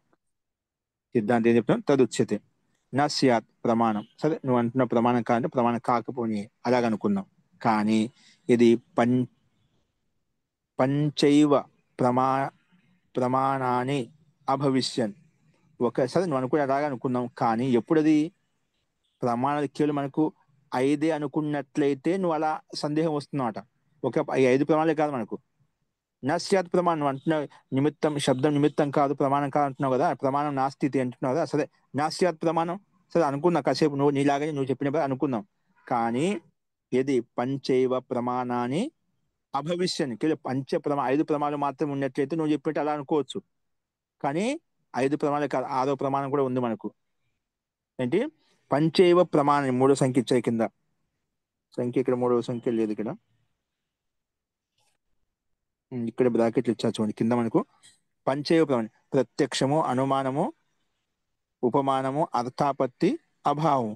సిద్ధాంతం ఏం చెప్తున్నాడు, తదుచ్యతే నా స్యాత్ ప్రమాణం. సరే, నువ్వు అంటున్న ప్రమాణం కాదంటే ప్రమాణం కాకపోని అలాగనుకుందాం. కానీ ఇది పంచైవ ప్రమా ప్రమాణాన్ని అభవిష్యన్. ఒకసారి నువ్వు అనుకునే అలాగా అనుకుందాం, కానీ ఎప్పుడది ప్రమాణాలు కేవలం మనకు ఐదే అనుకున్నట్లయితే నువ్వు అలా సందేహం వస్తుందన్నమాట. ఈ 5 ప్రమాణాలే కాదు మనకు. నాస్యాత్ ప్రమాణం అంటున్నావు, నిమిత్తం శబ్దం నిమిత్తం కాదు, ప్రమాణం కాదు అంటున్నావు కదా, ప్రమాణం నాస్తితి అంటున్నావు కదా. సరే, నాస్యాత్ ప్రమాణం, సరే అనుకుందాం కాసేపు, నువ్వు నీలాగే నువ్వు చెప్పినప్పుడు అనుకుందాం. కానీ ఇది పంచైవ ప్రమాణాన్ని అభవిష్యని, కేవలం 5 ప్రమాణాలు మాత్రం ఉన్నట్లయితే నువ్వు చెప్పినట్టు అలా అనుకోవచ్చు. కానీ 5 ప్రమాణాలు కాదు, 6వ ప్రమాణం కూడా ఉంది మనకు. ఏంటి, పంచైవ ప్రమాణం, 3వ సంఖ్య ఇచ్చాయి కింద. సంఖ్య ఇక్కడ 3వ సంఖ్య లేదు ఇక్కడ, ఇక్కడ బ్రాకెట్లు ఇచ్చా చూడండి కింద మనకు. పంచైవ ప్రమాణం ప్రత్యక్షము, అనుమానము, ఉపమానము, అర్థాపత్తి, అభావం.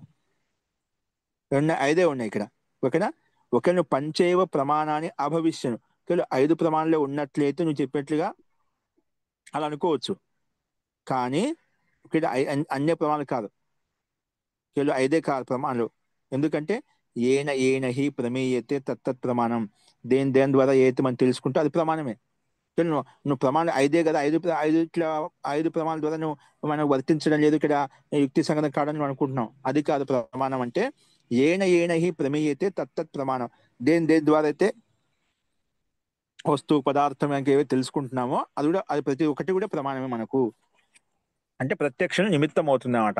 ఐదే ఉన్నాయి ఇక్కడ. ఓకేనా? ఒకవేళ నువ్వు పంచైవ ప్రమాణాన్ని అభవిష్యను, ఒకవేళ 5 ప్రమాణాలు ఉన్నట్లయితే నువ్వు చెప్పినట్లుగా అలా అనుకోవచ్చు. కానీ ఇక్కడ అన్య ప్రమాణాలు కాదు, కేవలం 5 కాదు ప్రమాణాలు. ఎందుకంటే ఏన ఏన హి ప్రమేయతే తత్తత్ ప్రమాణం. దేని దేని ద్వారా ఏదైతే మనం తెలుసుకుంటే అది ప్రమాణమే. నువ్వు నువ్వు ప్రమాణం 5 కదా, 5 ఇట్లా 5 ప్రమాణాల ద్వారా నువ్వు మనం వర్తించడం లేదు, ఇక్కడ యుక్తి సంగతం కాదని నువ్వు అనుకుంటున్నావు. అది కాదు ప్రమాణం అంటే. ఏన ఏన హి ప్రమేయతే తత్తత్ ప్రమాణం. దేని దేని ద్వారా అయితే వస్తువు పదార్థం ఏవైతే తెలుసుకుంటున్నామో అది ప్రతి ఒక్కటి కూడా ప్రమాణమే మనకు. అంటే ప్రత్యక్షం నిమిత్తం అవుతుంది అన్నమాట.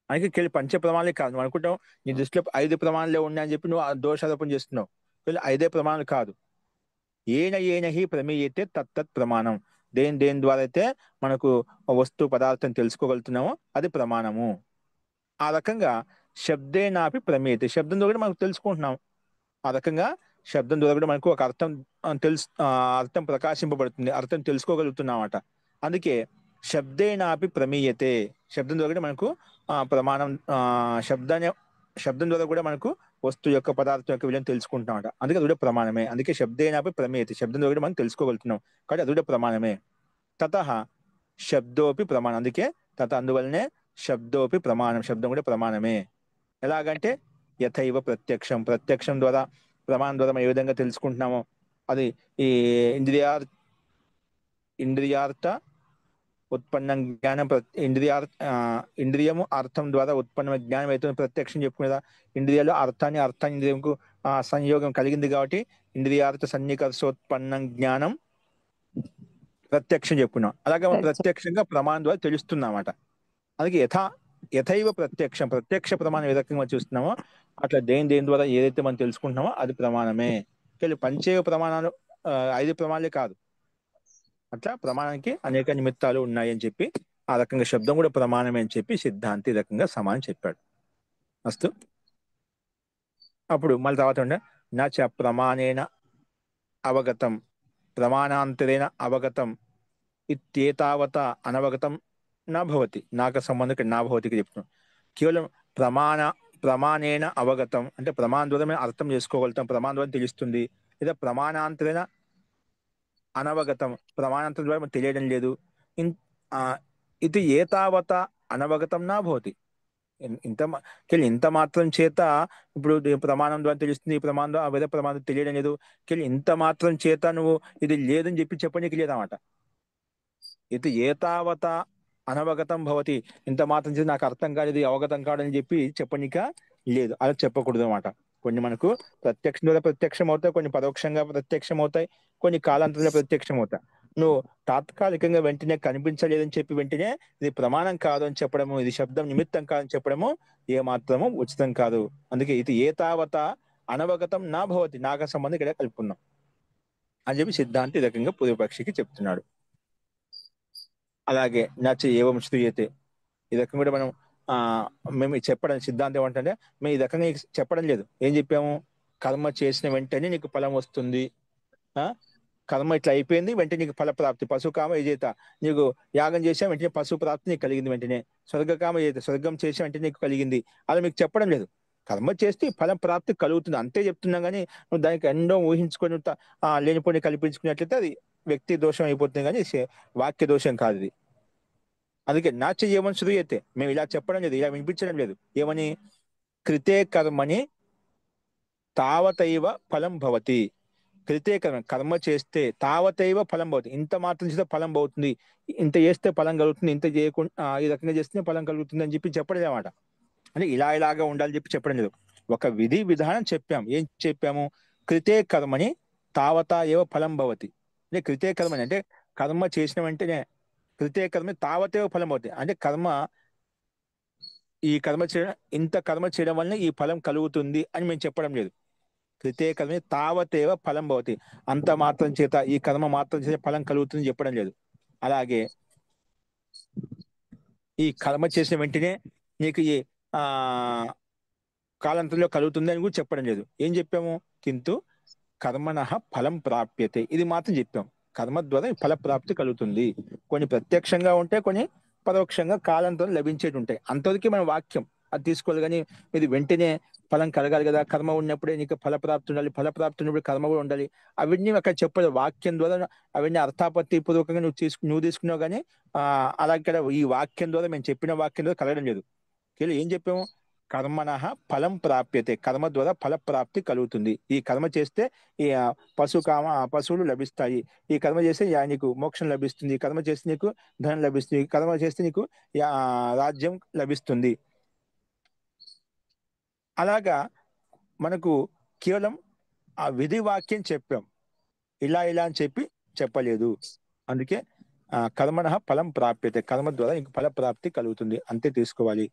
అందుకే కేవలం పంచ ప్రమాణాలే కాదు. నువ్వు అనుకుంటావు నీ దృష్టిలో 5 ప్రమాణాలే ఉన్నాయని చెప్పి నువ్వు దోషారోపణ చేస్తున్నావు. వీళ్ళు 5 ప్రమాణాలు కాదు. ఏన ఏన హి ప్రమేయతే తత్తత్ ప్రమాణం. దేని దేని ద్వారా అయితే మనకు వస్తువు పదార్థం తెలుసుకోగలుగుతున్నామో అది ప్రమాణము. ఆ రకంగా శబ్దేనాపి ప్రమేయతే, శబ్దం ద్వారా కూడా మనకు తెలుసుకుంటున్నాం. ఆ రకంగా శబ్దం ద్వారా కూడా మనకు ఒక అర్థం అర్థం ప్రకాశింపబడుతుంది, అర్థం తెలుసుకోగలుగుతున్నామట. అందుకే శబ్దేనాపి ప్రమేయతే, శబ్దం ద్వారా కూడా మనకు ప్రమాణం, శబ్దం ద్వారా కూడా మనకు వస్తువు యొక్క పదార్థం యొక్క విలువను తెలుసుకుంటున్నామట. అందుకే అది కూడా ప్రమాణమే. అందుకే శబ్దేనాపి ప్రమేయతే, శబ్దం ద్వారా కూడా మనం తెలుసుకోగలుగుతున్నాం కాబట్టి అది కూడా ప్రమాణమే. తతః శబ్దోపి ప్రమాణం. అందుకే అందువల్లనే శబ్దోపి ప్రమాణం, శబ్దం కూడా ప్రమాణమే. ఎలాగంటే యథైవ ప్రత్యక్షం, ప్రత్యక్షం ద్వారా ప్రమాణం ద్వారా మనం ఏ విధంగా తెలుసుకుంటున్నామో అది ఈ ఇంద్రియార్థ ఉత్పన్నం జ్ఞానం, ఇంద్రియము అర్థం ద్వారా ఉత్పన్నమైన జ్ఞానం అయితే ప్రత్యక్షం చెప్పుకునేదా. ఇంద్రియాలు అర్థాన్ని ఇంద్రియంకు సంయోగం కలిగింది కాబట్టి ఇంద్రియార్థ సన్నికర్షోత్పన్నం జ్ఞానం ప్రత్యక్షం చెప్పుకున్నాం. అలాగే మనం ప్రత్యక్షంగా ప్రమాణం ద్వారా తెలుస్తున్నామట. అందుకే యథైవ ప్రత్యక్షం, ప్రత్యక్ష ప్రమాణం ఏ రకంగా చూస్తున్నామో అట్లా దేని దేని ద్వారా ఏదైతే మనం తెలుసుకుంటున్నామో అది ప్రమాణమే. పంచైవ ప్రమాణాలు 5 ప్రమాణాలే కాదు, అట్లా ప్రమాణానికి అనేక నిమిత్తాలు ఉన్నాయి అని చెప్పి ఆ రకంగా శబ్దం కూడా ప్రమాణమే అని చెప్పి సిద్ధాంతి ఈ రకంగా సమానం చెప్పాడు. అస్తు. అప్పుడు మళ్ళీ తర్వాత ఉండే నచ ప్రమాణేన అవగతం ప్రమాణాంతరేణ అవగతం ఇత్యేతావత అనవగతం నా భవతి. నాకు సంబంధం నా భవతికి చెప్తున్నాం. కేవలం ప్రమాణేన అవగతం అంటే ప్రమాణం ద్వారా మేము అర్థం చేసుకోగలుగుతాం, ప్రమాణం ద్వారా తెలుస్తుంది. లేదా ప్రమాణాంతరేణ అనవగతం, ప్రమాణాంతరం ద్వారా మనకు తెలియడం లేదు. ఇది ఏతావత అనవగతం నా భవతి. ఇంత మాత్రం చేత ఇప్పుడు ప్రమాణం ద్వారా తెలుస్తుంది, ప్రమాణం ద్వారా వేరే ప్రమాణం తెలియడం లేదు. ఇంత మాత్రం చేత నువ్వు ఇది లేదని చెప్పి చెప్పనీకి లేదన్నమాట. ఇది ఏతావత అనవగతం భవతి, ఇంత మాత్రం చేసి నాకు అర్థం కాలేదు, అవగతం కాడని చెప్పి చెప్పనిక లేదు, అలా చెప్పకూడదు అనమాట. కొన్ని మనకు ప్రత్యక్షం ద్వారా ప్రత్యక్షం అవుతాయి, కొన్ని పరోక్షంగా ప్రత్యక్షం అవుతాయి, కొన్ని కాలాంతరంలో ప్రత్యక్షం అవుతాయి. నువ్వు తాత్కాలికంగా వెంటనే కనిపించలేదని చెప్పి వెంటనే ఇది ప్రమాణం కాదు అని చెప్పడము, ఇది శబ్దం నిమిత్తం కాదని చెప్పడము ఏ మాత్రము ఉచితం కాదు. అందుకే ఇది ఏతావత అనవగతం నా భవతి, నాకు సంబంధం ఇక్కడ కలుపుకున్నాం అని చెప్పి సిద్ధాంతి ఈ రకంగా పూర్వపక్షికి చెప్తున్నాడు. అలాగే నచ ఏవం శ్రూయతే, ఈ రకంగా కూడా మనం మేము చెప్పడం సిద్ధాంతం ఏమంటే మేము ఈ రకంగా చెప్పడం లేదు. ఏం చెప్పాము? కర్మ చేసిన వెంటనే నీకు ఫలం వస్తుంది, కర్మ ఇట్లా అయిపోయింది వెంటనే నీకు ఫలప్రాప్తి. పశుకామ ఏజేత, నీకు యాగం చేసా వెంటనే పశు ప్రాప్తి నీకు కలిగింది, వెంటనే స్వర్గకామ ఏజేత, స్వర్గం చేసా వెంటనే నీకు కలిగింది. అలా మీకు చెప్పడం లేదు. కర్మ చేస్తే ఫలం ప్రాప్తి కలుగుతుంది అంతే చెప్తున్నాం. కానీ నువ్వు దానికి ఎన్నో ఊహించుకొని లేనిపోని కల్పించుకున్నట్లయితే అది వ్యక్తి దోషం అయిపోతుంది, కానీ వాక్య దోషం కాదు ఇది. అందుకే నాచ ఏమని శ్రూయతే, మేము ఇలా చెప్పడం లేదు, ఇలా వినిపించడం లేదు. ఏమని? కృతే కర్మని తావతైవ ఫలం భవతి. కృతే కర్మ చేస్తే తావతైవ ఫలం భవతి, ఇంత మాత్రం చేస్తే ఫలం అవుతుంది, ఇంత చేస్తే ఫలం కలుగుతుంది, ఇంత చేయకుండా ఈ రకంగా చేస్తే ఫలం కలుగుతుంది అని చెప్పి చెప్పడం అనమాట. అంటే ఇలాగా ఉండాలని చెప్పి చెప్పడం లేదు. ఒక విధి విధానం చెప్పాం. ఏం చెప్పాము? కృతే కర్మని తావతా ఏవ ఫలం భవతి. అంటే కృతే కర్మని అంటే కర్మ చేసిన వెంటనే, కృతే కర్మ తావతేవ ఫలం అవుతాయి అంటే ఈ కర్మ చేయడం, ఇంత కర్మ చేయడం వల్ల ఈ ఫలం కలుగుతుంది అని మేము చెప్పడం లేదు. కృతే కర్మ తావతేవ ఫలం భవతి, అంత మాత్రం చేత ఈ కర్మ మాత్రం చేత ఫలం కలుగుతుంది చెప్పడం లేదు. అలాగే ఈ కర్మ చేసిన వెంటనే నీకు ఈ కాలాంతంలో కలుగుతుంది అని కూడా చెప్పడం లేదు. ఏం చెప్పాము? కింటు కర్మణః ఫలం ప్రాప్యతే, ఇది మాత్రం చెప్పాం. కర్మ ద్వారా ఫల ప్రాప్తి కలుగుతుంది. కొన్ని ప్రత్యక్షంగా ఉంటాయి, కొన్ని పరోక్షంగా కాలంతో లభించేటి ఉంటాయి. అంతవరకు మన వాక్యం అది తీసుకోవాలి. కానీ ఇది వెంటనే ఫలం కలగాలి కదా, కర్మ ఉన్నప్పుడే నీకు ఫలప్రాప్తి ఉండాలి, ఫలప్రాప్తి ఉన్నప్పుడు కర్మ కూడా ఉండాలి, అవన్నీ అక్కడ చెప్పదు. వాక్యం ద్వారా అవన్నీ అర్థాపత్తి పూర్వకంగా నువ్వు తీసుకున్నావు. కానీ అలా ఇక్కడ ఈ వాక్యం ద్వారా, మేము చెప్పిన వాక్యం ద్వారా కలగడం లేదు. ఏం చెప్పాము? కర్మణ ఫలం ప్రాప్యతే, కర్మ ద్వారా ఫల ప్రాప్తి కలుగుతుంది. ఈ కర్మ చేస్తే ఈ పశువులు లభిస్తాయి, ఈ కర్మ చేస్తే నీకు మోక్షం లభిస్తుంది, ఈ కర్మ చేస్తే నీకు ధనం లభిస్తుంది, ఈ కర్మ చేస్తే నీకు రాజ్యం లభిస్తుంది. అలాగా మనకు కేవలం ఆ విధి వాక్యం చెప్పాం, ఇలా అని చెప్పలేదు. అందుకే కర్మణ ఫలం ప్రాప్యతే, కర్మ ద్వారా నీకు ఫల ప్రాప్తి కలుగుతుంది, అంతే తీసుకోవాలి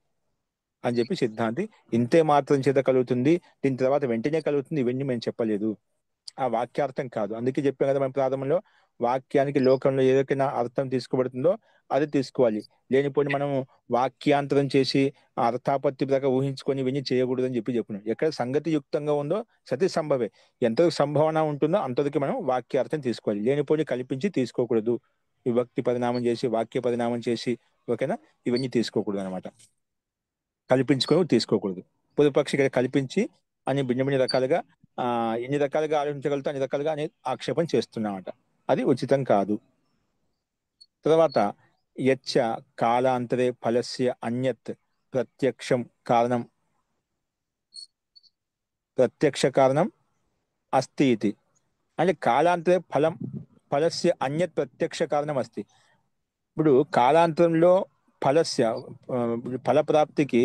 అని చెప్పి సిద్ధాంతి. ఇంతే మాత్రం చేత కలుగుతుంది, దీని తర్వాత వెంటనే కలుగుతుంది, ఇవన్నీ మేము చెప్పలేదు. ఆ వాక్యార్థం కాదు. అందుకే చెప్పాం కదా మన ప్రారంభంలో, వాక్యానికి లోకంలో ఏదైనా అర్థం తీసుకోబడుతుందో అది తీసుకోవాలి. లేనిపోయి మనం వాక్యాంతరం చేసి అర్థాపత్తి దాకా ఊహించుకొని ఇవన్నీ చేయకూడదు అని చెప్పినాం. ఎక్కడ సంగతి యుక్తంగా ఉందో సతి సంభవే, ఎంతవరకు సంభావన ఉంటుందో అంతవరకు మనం వాక్యార్థం తీసుకోవాలి. లేనిపోయి కల్పించి తీసుకోకూడదు. విభక్తి పరిణామం చేసి, వాక్య పరిణామం చేసి, ఓకేనా, ఇవన్నీ తీసుకోకూడదు అనమాట. కల్పించుకొని తీసుకోకూడదు. పొదుపక్షి ఇక్కడ కల్పించి అని భిన్న రకాలుగా ఎన్ని రకాలుగా ఆలోచించగలుగుతా అన్ని రకాలుగా అనే ఆక్షేపం చేస్తున్నామట. అది ఉచితం కాదు. తర్వాత యచ్చ కాలాంతరే ఫలస్య అన్యత్ ప్రత్యక్షం కారణం ప్రత్యక్ష కారణం అస్తి ఇది. అంటే కాలాంతరే ఫలస్య అన్యత్ ప్రత్యక్ష కారణం అస్తి. ఇప్పుడు కాలాంతరంలో ఫలస్య ఫలప్రాప్తికి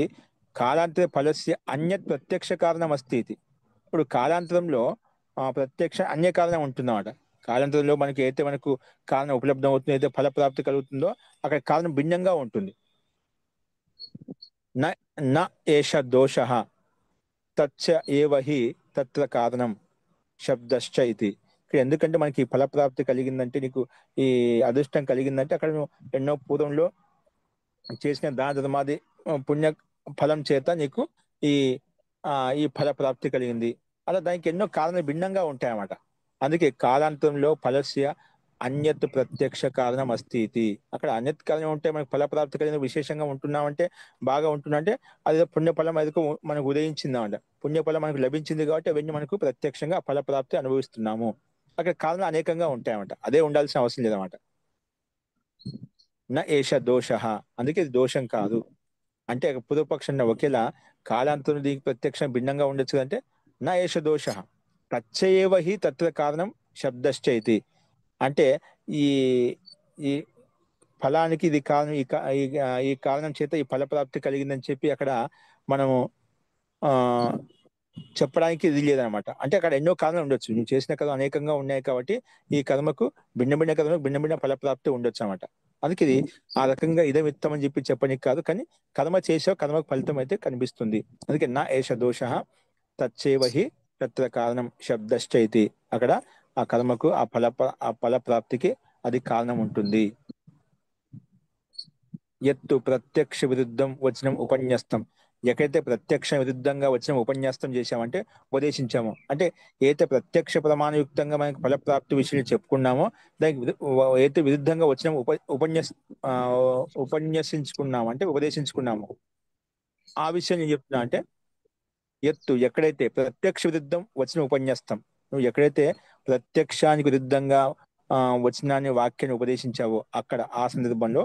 కాలాంతర ఫలస్య అన్యత్ ప్రత్యక్ష కారణం అస్తి ఇది. ఇప్పుడు కాలాంతరంలో ప్రత్యక్ష అన్య కారణం ఉంటుందన్నమాట. కాలాంతరంలో మనకి అయితే మనకు కారణం ఉపలబ్ధం అవుతుంది, అయితే ఫలప్రాప్తి కలుగుతుందో అక్కడ కారణం భిన్నంగా ఉంటుంది. న ఏష దోష తచ్చ ఏవహి తత్ర కారణం శబ్దశ్చ ఇది. ఇక్కడ ఎందుకంటే మనకి ఫలప్రాప్తి కలిగిందంటే, నీకు ఈ అదృష్టం కలిగిందంటే అక్కడ ఎన్నో పూర్వంలో చేసిన దాన ధర్మాది పుణ్య ఫలం చేత నీకు ఈ ఈ ఫల ప్రాప్తి కలిగింది. అలా దానికి ఎన్నో కారణాలు భిన్నంగా ఉంటాయన్నమాట. అందుకే కాలాంతరంలో ఫలస్య అన్యత్ ప్రత్యక్ష కారణం అస్తి ఇది. అక్కడ అన్యత్ కారణం ఉంటే మనకు ఫలప్రాప్తి కలిగిన విశేషంగా ఉంటున్నామంటే, బాగా ఉంటుందంటే అది పుణ్యఫలం అది మనకు ఉదయించిందన్నమాట. పుణ్యఫలం మనకు లభించింది కాబట్టి అవన్నీ మనకు ప్రత్యక్షంగా ఫలప్రాప్తి అనుభవిస్తున్నాము. అక్కడ కారణాలు అనేకంగా ఉంటాయన్నమాట. అదే ఉండాల్సిన అవసరం లేదన్నమాట. న ఏష దోష, అందుకే ఇది దోషం కాదు. అంటే పూర్వపక్షంలో ఒకేలా కాలాంతరం దీనికి ప్రత్యక్షం భిన్నంగా ఉండొచ్చు అంటే నా ఏష దోష తచ్చయేవ హి తత్ర కారణం శబ్దశ్చ ఇది. అంటే ఈ ఈ ఫలానికి ఇది కారణం, ఈ కారణం చేత ఈ ఫలప్రాప్తి కలిగిందని చెప్పి అక్కడ మనము ఆ చెప్పడానికి ఇది లేదనమాట. అంటే అక్కడ ఎన్నో కారణాలు ఉండొచ్చు, నువ్వు చేసిన కర్మ అనేకంగా ఉన్నాయి కాబట్టి ఈ కర్మకు భిన్న కర్మకు భిన్న ఫలప్రాప్తి ఉండొచ్చు అనమాట. అందుకే ఇది ఆ రకంగా ఇదే విత్తం అని చెప్పి చెప్పనికి కాదు, కానీ కర్మ చేసావు, కర్మకు ఫలితం అయితే కనిపిస్తుంది. అందుకే నా ఏష దోష తచ్చేవహి తత్ర కారణం శబ్దశ్చ ఇది. అక్కడ ఆ కర్మకు ఆ ఫల ప్రాప్తికి అది కారణం ఉంటుంది. ఎత్తు ప్రత్యక్ష విరుద్ధం వచనం ఉపన్యస్తం. ఎక్కడైతే ప్రత్యక్ష విరుద్ధంగా వచ్చిన ఉపన్యాసం చేశామంటే, ఉపదేశించాము అంటే ఏదైతే ప్రత్యక్ష ప్రమాణయుక్తంగా మనకి ఫలప్రాప్తి విషయాలు చెప్పుకున్నామో దానికి ఏదైతే విరుద్ధంగా వచ్చిన ఉపన్యసించుకున్నాము అంటే ఉపదేశించుకున్నాము. ఆ విషయం నేను చెప్తున్నా అంటే, ఎత్తు ఎక్కడైతే ప్రత్యక్ష విరుద్ధం వచ్చిన ఉపన్యస్తం, నువ్వు ఎక్కడైతే ప్రత్యక్షానికి విరుద్ధంగా వచనాన్ని వాక్యాన్ని ఉపదేశించావో అక్కడ ఆ సందర్భంలో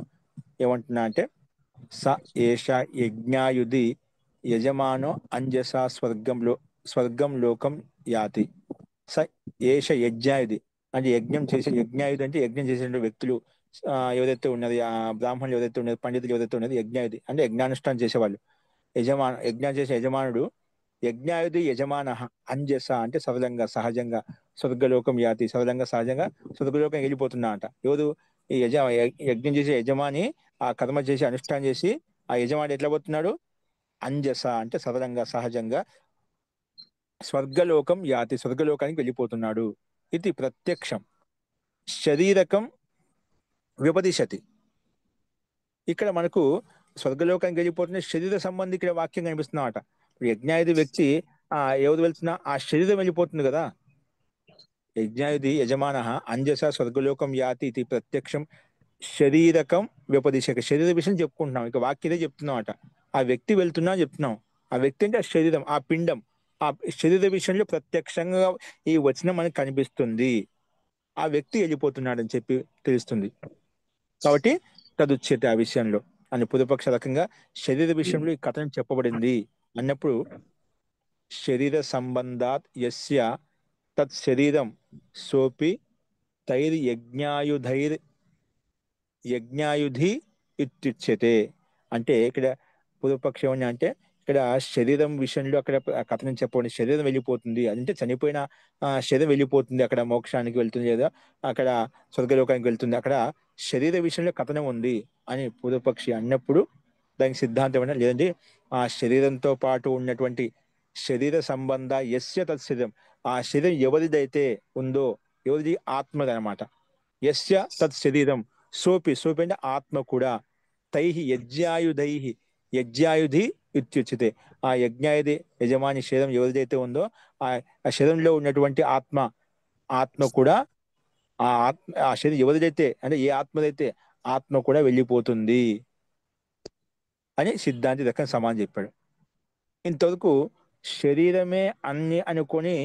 ఏమంటున్నా అంటే, స ఏష యజ్ఞాయుధి యజమానో అంజస స్వర్గం లోకం యాతి. స ఏష యజ్ఞాయుధి అంటే యజ్ఞాయుధి అంటే యజ్ఞం చేసే వ్యక్తులు ఎవరైతే ఉన్నది, ఆ బ్రాహ్మణులు ఎవరైతే ఉన్నది, పండితులు ఎవరైతే ఉన్నది, యజ్ఞాయుధి అంటే యజ్ఞానుష్ఠానం చేసేవాళ్ళు. యజ్ఞం చేసే యజమానుడు. యజ్ఞాయుధి యజమాన అంజస అంటే సరళంగా సహజంగా స్వర్గలోకం యాతి, సహజంగా స్వర్గలోకం వెళ్ళిపోతున్నా అంట. ఎవరు? ఈ యజ్ఞం చేసే యజమాని ఆ కర్మ చేసి అనుష్ఠానం చేసి ఆ యజమాని ఎట్లా పోతున్నాడు? అంజస అంటే సరళంగా సహజంగా స్వర్గలోకం యాతి, స్వర్గలోకానికి వెళ్ళిపోతున్నాడు. ఇది ప్రత్యక్షం. శరీరకం వ్యపదిశతి. ఇక్కడ మనకు స్వర్గలోకానికి వెళ్ళిపోతున్న శరీర సంబంధి ఇక్కడ వాక్యం కనిపిస్తున్నమాట. యజ్ఞాయుధి వ్యక్తి ఎవరు వెళ్తున్నా ఆ శరీరం వెళ్ళిపోతుంది కదా. యజ్ఞాయుధి యజమాన అంజస స్వర్గలోకం యాతి ఇది ప్రత్యక్షం శరీరకం వ్యపదిశక, శరీర విషయం చెప్పుకుంటున్నాం, ఇక వాక్యదే చెప్తున్నాం అట. ఆ వ్యక్తి వెళ్తున్నా చెప్తున్నాం. ఆ వ్యక్తి అంటే ఆ శరీరం, ఆ పిండం, ఆ శరీర విషయంలో ప్రత్యక్షంగా ఈ వచనం మనకు కనిపిస్తుంది. ఆ వ్యక్తి వెళ్ళిపోతున్నాడని చెప్పి తెలుస్తుంది. కాబట్టి తదుచ్యతే ఆ విషయంలో అని పూర్వపక్ష రకంగా శరీర విషయంలో ఈ కథనం చెప్పబడింది అన్నప్పుడు, శరీర సంబంధాత్ యస్య తత్ శరీరం సోపి తైర్ యజ్ఞాయుధి ఇత్యుచ్యతే. అంటే ఇక్కడ పూర్వపక్షం ఏమన్నా అంటే, ఇక్కడ శరీరం విషయంలో అక్కడ కథనం చెప్పండి, శరీరం వెళ్ళిపోతుంది అంటే చనిపోయిన శరీరం వెళ్ళిపోతుంది, అక్కడ మోక్షానికి వెళ్తుంది లేదా అక్కడ స్వర్గలోకానికి వెళ్తుంది, అక్కడ శరీర విషయంలో కథనం ఉంది అని పూర్వపక్షి అన్నప్పుడు దానికి సిద్ధాంతం ఏమన్నా లేదండి, ఆ శరీరంతో పాటు ఉన్నటువంటి శరీర సంబంధ యస్య తత్ శరీరం, ఆ శరీరం ఎవరిదైతే ఉందో, ఎవరిది ఆత్మదనమాట, యస్య తత్ శరీరం సోపి, సోపి అంటే ఆత్మ కూడా, తైహి యజ్ఞాయుధైహి, యజ్ఞాయుధి ఇత్యుచ్యతే, ఆ యజ్ఞాయుధి యజమాని శరీరం ఎవరిదైతే ఉందో ఆ ఆ శరీరంలో ఉన్నటువంటి ఆత్మ, ఆత్మ కూడా, ఆ శరీరం ఎవరిదైతే అంటే ఏ ఆత్మదైతే ఆత్మ కూడా వెళ్ళిపోతుంది అని సిద్ధాంతి దగ్గర సమానం చెప్పాడు. ఇంతవరకు శరీరమే అన్ని అనుకొని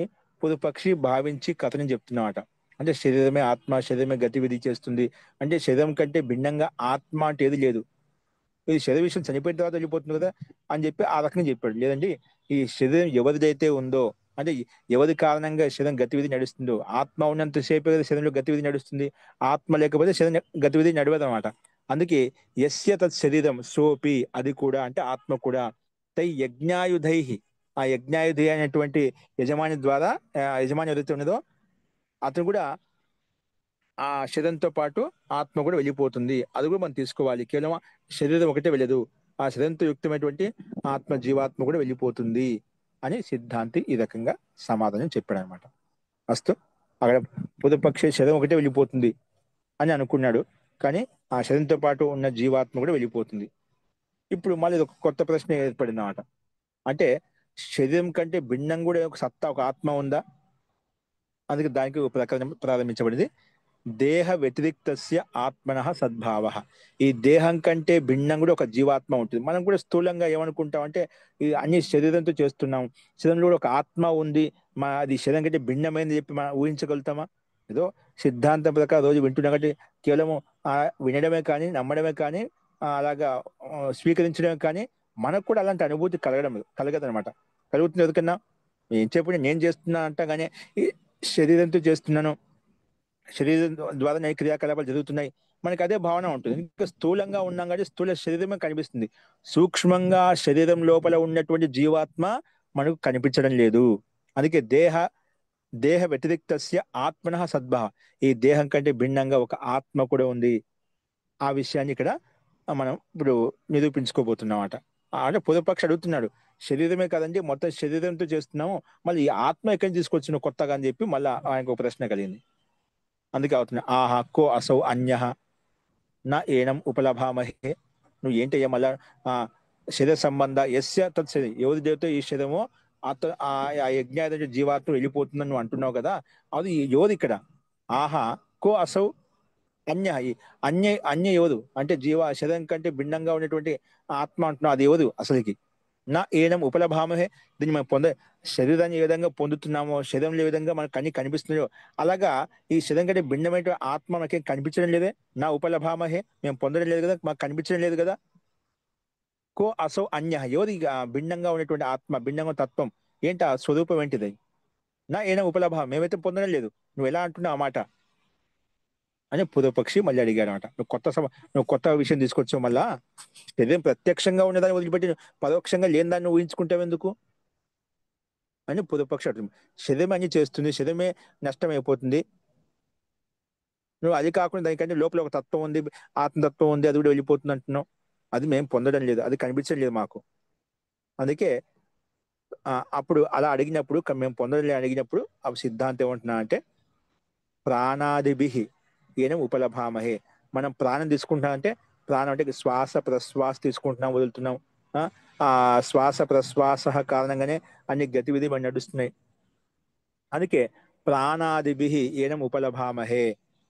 పుదుపక్షి భావించి కథని చెప్తున్నమాట. అంటే శరీరమే ఆత్మ, శరీరమే గతివిధి చేస్తుంది అంటే శరీరం కంటే భిన్నంగా ఆత్మ అంటే ఏది లేదు, ఇది శరీర విషయం చనిపోయిన తర్వాత వెళ్ళిపోతుంది కదా అని చెప్పి ఆ రకంగా చెప్పాడు. లేదండి, ఈ శరీరం ఎవరిదైతే ఉందో అంటే ఎవరి కారణంగా శరీరం గతివిధి నడుస్తుందో, ఆత్మ ఉన్నంతసేపే కదా శరీరంలో గతివిధి నడుస్తుంది, ఆత్మ లేకపోతే శరీరం గతివిధి నడవదు అనమాట. అందుకే యస్య తత్ శరీరం సోపి, అది కూడా అంటే ఆత్మ కూడా, తై యజ్ఞాయుధై, ఆ యజ్ఞాయుధి అనేటువంటి యజమాని ద్వారా, యజమాని ఎవరైతే ఉన్నదో అతను కూడా ఆ శరీరంతో పాటు ఆత్మ కూడా వెళ్ళిపోతుంది, అది కూడా మనం తీసుకోవాలి. కేవలం శరీరం ఒకటే వెళ్ళదు, ఆ శరీరంతో యుక్తమైనటువంటి ఆత్మ, జీవాత్మ కూడా వెళ్ళిపోతుంది అని సిద్ధాంతి ఈ రకంగా సమాధానం చెప్పాడు అనమాట. అస్తు, అక్కడ పొదుపక్ష శరీరం ఒకటే వెళ్ళిపోతుంది అని అనుకున్నాడు, కానీ ఆ శరీరంతో పాటు ఉన్న జీవాత్మ కూడా వెళ్ళిపోతుంది. ఇప్పుడు మళ్ళీ ఒక కొత్త ప్రశ్న ఏర్పడింది అన్నమాట. అంటే శరీరం కంటే భిన్నం కూడా ఒక సత్తా, ఒక ఆత్మ ఉందా? అందుకే దానికి ఒక ప్రకరణం ప్రారంభించబడింది. దేహ వ్యతిరిక్తస్య ఆత్మనః సద్భావ, ఈ దేహం కంటే భిన్నం కూడా ఒక జీవాత్మ ఉంటుంది. మనం కూడా స్థూలంగా ఏమనుకుంటాం అంటే, ఈ అన్ని శరీరంతో చేస్తున్నాం, శరీరంలో కూడా ఒక ఆత్మ ఉంది, అది శరీరం కంటే భిన్నమైంది చెప్పి మనం ఊహించగలుగుతామా? ఏదో సిద్ధాంతం ప్రకారం రోజు వింటున్నాం కాబట్టి కేవలం వినడమే కానీ, నమ్మడమే కానీ, అలాగా స్వీకరించడమే కానీ మనకు కూడా అలాంటి అనుభూతి కలగదనమాట. కలుగుతుంది ఎవరికన్నా, ఏం చెప్పి నేను చేస్తున్నా అంటా కానీ ఈ శరీరంతో చేస్తున్నాను, శరీరం ద్వారా నేను క్రియాకలాపాలు జరుగుతున్నాయి, మనకి అదే భావన ఉంటుంది. ఇంకా స్థూలంగా ఉన్నాం కాబట్టి స్థూల శరీరమే కనిపిస్తుంది, సూక్ష్మంగా శరీరం లోపల ఉన్నటువంటి జీవాత్మ మనకు కనిపించడం లేదు. అందుకే దేహ వ్యతిరిక్తస్య ఆత్మనః సద్భావ, ఈ దేహం కంటే భిన్నంగా ఒక ఆత్మ కూడా ఉంది. ఆ విషయాన్ని ఇక్కడ మనం ఇప్పుడు నిరూపించుకోబోతున్నమాట. అంటే పూర్వపక్షి అడుగుతున్నాడు, శరీరమే కదండి, మొత్తం శరీరంతో చేస్తున్నాము, మళ్ళీ ఈ ఆత్మ ఎక్కడి నుంచి తీసుకొచ్చిన కొత్తగా అని చెప్పి మళ్ళీ ఆయనకు ఒక ప్రశ్న కలిగింది. అందుకే అవుతున్నా, ఆహా కో అసౌ అన్యః నా ఏనం ఉపలభామహే. నువ్వు ఏంటయ్యా మళ్ళా ఆ శరీర సంబంధ యస్య తత్ శరీరం, ఎవరి దేవతో ఈ శరీరమో ఆ యజ్ఞ జీవాత్మ వెళ్ళిపోతుందని నువ్వు అంటున్నావు కదా, అది ఎవరు ఇక్కడ? ఆహా కో అసౌ అన్య, అన్య ఎవరు అంటే శరీరం కంటే భిన్నంగా ఉన్నటువంటి ఆత్మ అంటున్నావు, అది ఎవరు అసలుకి? నా ఏనం ఉపలభామహే, దీన్ని మనం శరీరాన్ని ఏ విధంగా పొందుతున్నామో, శరీరంలో ఏ విధంగా మనకు కనిపిస్తున్నాయో, అలాగా ఈ శరీరం కంటే భిన్నమైన ఆత్మ మనకేం కనిపించడం లేదే. నా ఉపలభామహే, మేము పొందడం లేదు కదా, మాకు కనిపించడం లేదు కదా. కో అసౌ అన్య, ఎవరి భిన్నంగా ఉన్నటువంటి ఆత్మ, భిన్నంగా తత్వం ఏంటి, ఆ స్వరూపం ఏంటిది? నా ఏనం ఉపలభావం, మేమైతే పొందడం లేదు, నువ్వు ఎలా అంటున్నావు ఆ మాట అని పూర్వపక్షి మళ్ళీ అడిగాడు అనమాట. నువ్వు కొత్త విషయం తీసుకొచ్చావు, మళ్ళా శరీరం ప్రత్యక్షంగా ఉన్నదాన్ని వదిలిపెట్టి పరోక్షంగా లేని దాన్ని ఊహించుకుంటావు ఎందుకు అని పూర్వపక్షి అడుగుతుంది. శరీరం అన్ని చేస్తుంది, శరీరమే నష్టం అయిపోతుంది, నువ్వు అది కాకుండా దానికంటే లోపల ఒక తత్వం ఉంది, ఆత్మతత్వం ఉంది, అది కూడా వెళ్ళిపోతుంది అంటున్నావు, అది మేము పొందడం లేదు, అది కనిపించడం లేదు మాకు. అందుకే అప్పుడు అలా అడిగినప్పుడు, మేము పొందడం లేదు అడిగినప్పుడు ఆ సిద్ధాంతం ఏమంటున్నా అంటే, ప్రాణాదిభి ఏనం ఉపలభామహే, మనం ప్రాణం తీసుకుంటున్నాం అంటే, ప్రాణం అంటే శ్వాస ప్రశ్వాస తీసుకుంటున్నాం, వదులుతున్నాం, ఆ శ్వాస ప్రశ్వాస కారణంగానే అన్ని గతివిధి మనం నడుస్తున్నాయి. అందుకే ప్రాణాదిభి ఏనం ఉపలభామహే,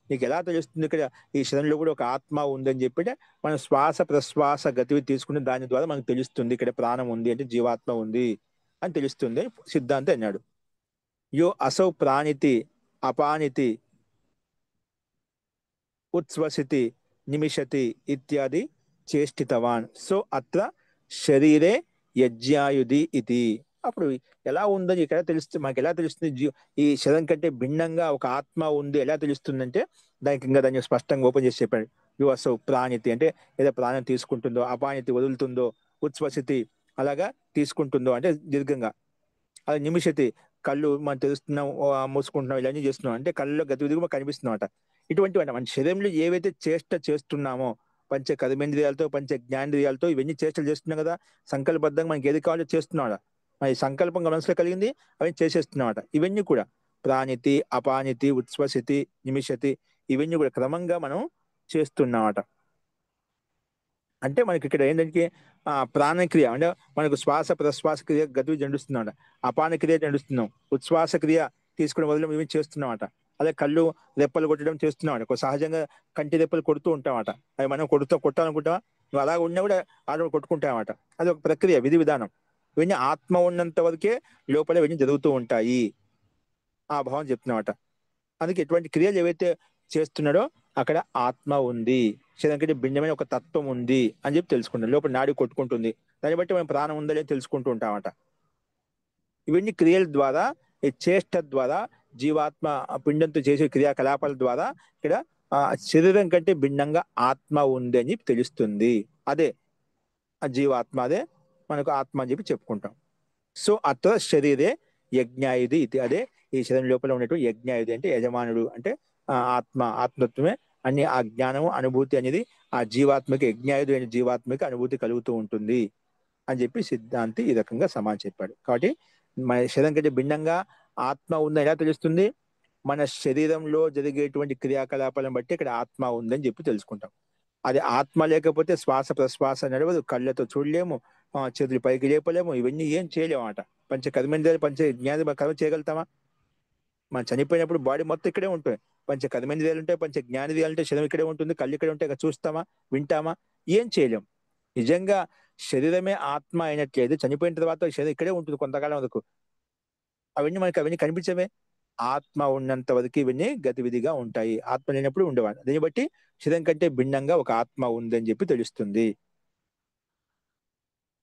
నీకు ఎలా తెలుస్తుంది ఇక్కడ ఈ శరీరంలో కూడా ఒక ఆత్మ ఉందని చెప్పి మనం శ్వాస ప్రశ్వాస గతివి తీసుకుని దాని ద్వారా మనకు తెలుస్తుంది ఇక్కడ ప్రాణం ఉంది అంటే జీవాత్మ ఉంది అని తెలుస్తుంది సిద్ధాంతి అన్నాడు. యో అసౌ ప్రాణితి అపానితి ఉచ్ఛ్వసితి నిమిషతి ఇత్యాది చేష్టితవాన్. సో అత్ర శరీరే యజ్ఞాయుధి ఇది. అప్పుడు ఎలా ఉందని ఇక్కడ తెలుస్తుంది, మనకి ఎలా తెలుస్తుంది ఈ శరీరం కంటే భిన్నంగా ఒక ఆత్మ ఉంది ఎలా తెలుస్తుందంటే దానికి ఇంకా దాన్ని స్పష్టంగా ఓపెన్ చేసి చెప్పాడు. యు అసౌ ప్రాణితి అంటే ఏదో ప్రాణం తీసుకుంటుందో, అపానితి వదులుతుందో, ఉచ్ఛ్వసితి అలాగా తీసుకుంటుందో అంటే దీర్ఘంగా, అది నిమిషతి కళ్ళు మనం తెలుస్తున్నాం మూసుకుంటున్నాం ఇవన్నీ చేస్తున్నాం అంటే కళ్ళలో గతివిధిగా కనిపిస్తున్నాం అట. ఇటువంటి మన శరీరంలో ఏవైతే చేష్ట చేస్తున్నామో పంచ కర్మేంద్రియాలతో పంచ జ్ఞానేంద్రియాలతో ఇవన్నీ చేష్టలు చేస్తున్నాం కదా, సంకల్పబద్ధంగా మనకి ఏది కావాలో చేస్తున్నాం. మరి సంకల్పం మనసులో కలిగింది అవన్నీ చేసేస్తున్నామట. ఇవన్నీ కూడా ప్రాణితి అపానితి ఉచ్ఛ్వసితి నిమిషతి ఇవన్నీ కూడా క్రమంగా మనం చేస్తున్నామట. అంటే మనకి ఇక్కడ ఏంటంటే ప్రాణక్రియ అంటే మనకు శ్వాస ప్రశ్వాస క్రియ గతివి జండుస్తున్నాం, అపాన క్రియ జండుస్తున్నాం, ఉచ్ఛ్వాస క్రియ తీసుకునే వదిలి మేము చేస్తున్నామట. అదే కళ్ళు రెప్పలు కొట్టడం చేస్తున్నామట. సహజంగా కంటి రెప్పలు కొడుతూ ఉంటామట, అవి మనం కొట్టాలనుకుంటామా, నువ్వు అలా ఉన్నా కూడా ఆడ కొట్టుకుంటామట. అది ఒక ప్రక్రియ, విధి విధానం. ఇవన్నీ ఆత్మ ఉన్నంత వరకే లోపల ఇవన్నీ జరుగుతూ ఉంటాయి ఆ భావం చెప్తున్నామట. అందుకే ఎటువంటి క్రియలు ఏవైతే చేస్తున్నాడో అక్కడ ఆత్మ ఉంది, శరీరం కంటే భిన్నమైన ఒక తత్వం ఉంది అని చెప్పి తెలుసుకుంటాం. లోపల నాడి కొట్టుకుంటుంది, దాన్ని బట్టి మనం ప్రాణం ఉందని తెలుసుకుంటూ ఉంటామట. ఇవన్నీ క్రియల ద్వారా, ఈ చేష్ట ద్వారా, జీవాత్మ పిండంతో చేసే క్రియాకలాపాల ద్వారా ఇక్కడ శరీరం కంటే భిన్నంగా ఆత్మ ఉంది అని తెలుస్తుంది. అదే ఆ జీవాత్మ, అదే మనకు ఆత్మ అని చెప్పి చెప్పుకుంటాం. సో అత్ర శరీరే యజ్ఞాయుధి ఇది. అదే ఈ శరీరం లోపల ఉన్నటువంటి యజ్ఞాయుధి అంటే యజమానుడు అంటే ఆత్మత్వమే అన్ని. ఆ జ్ఞానము అనుభూతి అనేది ఆ జీవాత్మకి, యజ్ఞాయుధి అయిన జీవాత్మకి అనుభూతి కలుగుతూ ఉంటుంది అని చెప్పి సిద్ధాంతి ఈ రకంగా సమాధానం చెప్పాడు. కాబట్టి మన శరీరం కంటే భిన్నంగా ఆత్మ ఉందని ఎలా తెలుస్తుంది, మన శరీరంలో జరిగేటువంటి క్రియాకలాపాలను బట్టి ఇక్కడ ఆత్మ ఉందని చెప్పి తెలుసుకుంటాం. అది ఆత్మ లేకపోతే శ్వాస ప్రశ్వాస నడవదు, కళ్ళతో చూడలేము, చేతులు పైకి లేపలేము, ఇవన్నీ ఏం చేయలేము అన్నమాట. పంచ కర్మేంద్రియాలు పంచ జ్ఞాన కర్మ చేయగలుగుతామా? మనం చనిపోయినప్పుడు బాడీ మొత్తం ఇక్కడే ఉంటుంది, పంచ కర్మేంద్రియాలు ఉంటాయి, పంచ జ్ఞానేంద్రియాలు ఉంటాయి, శరీరం ఇక్కడే ఉంటుంది, కళ్ళు ఇక్కడే ఉంటాయి, చూస్తామా వింటామా? ఏం చేయలేం. నిజంగా శరీరమే ఆత్మ అయినట్లయితే చనిపోయిన తర్వాత శరీరం ఇక్కడే ఉంటుంది కొంతకాలం వరకు, అవన్నీ కనిపించవే. ఆత్మ ఉన్నంత వరకు ఇవన్నీ గతివిధిగా ఉంటాయి, ఆత్మ లేనప్పుడు ఉండేవాడు. దీన్ని బట్టి శరీరం కంటే భిన్నంగా ఒక ఆత్మ ఉందని చెప్పి తెలుస్తుంది.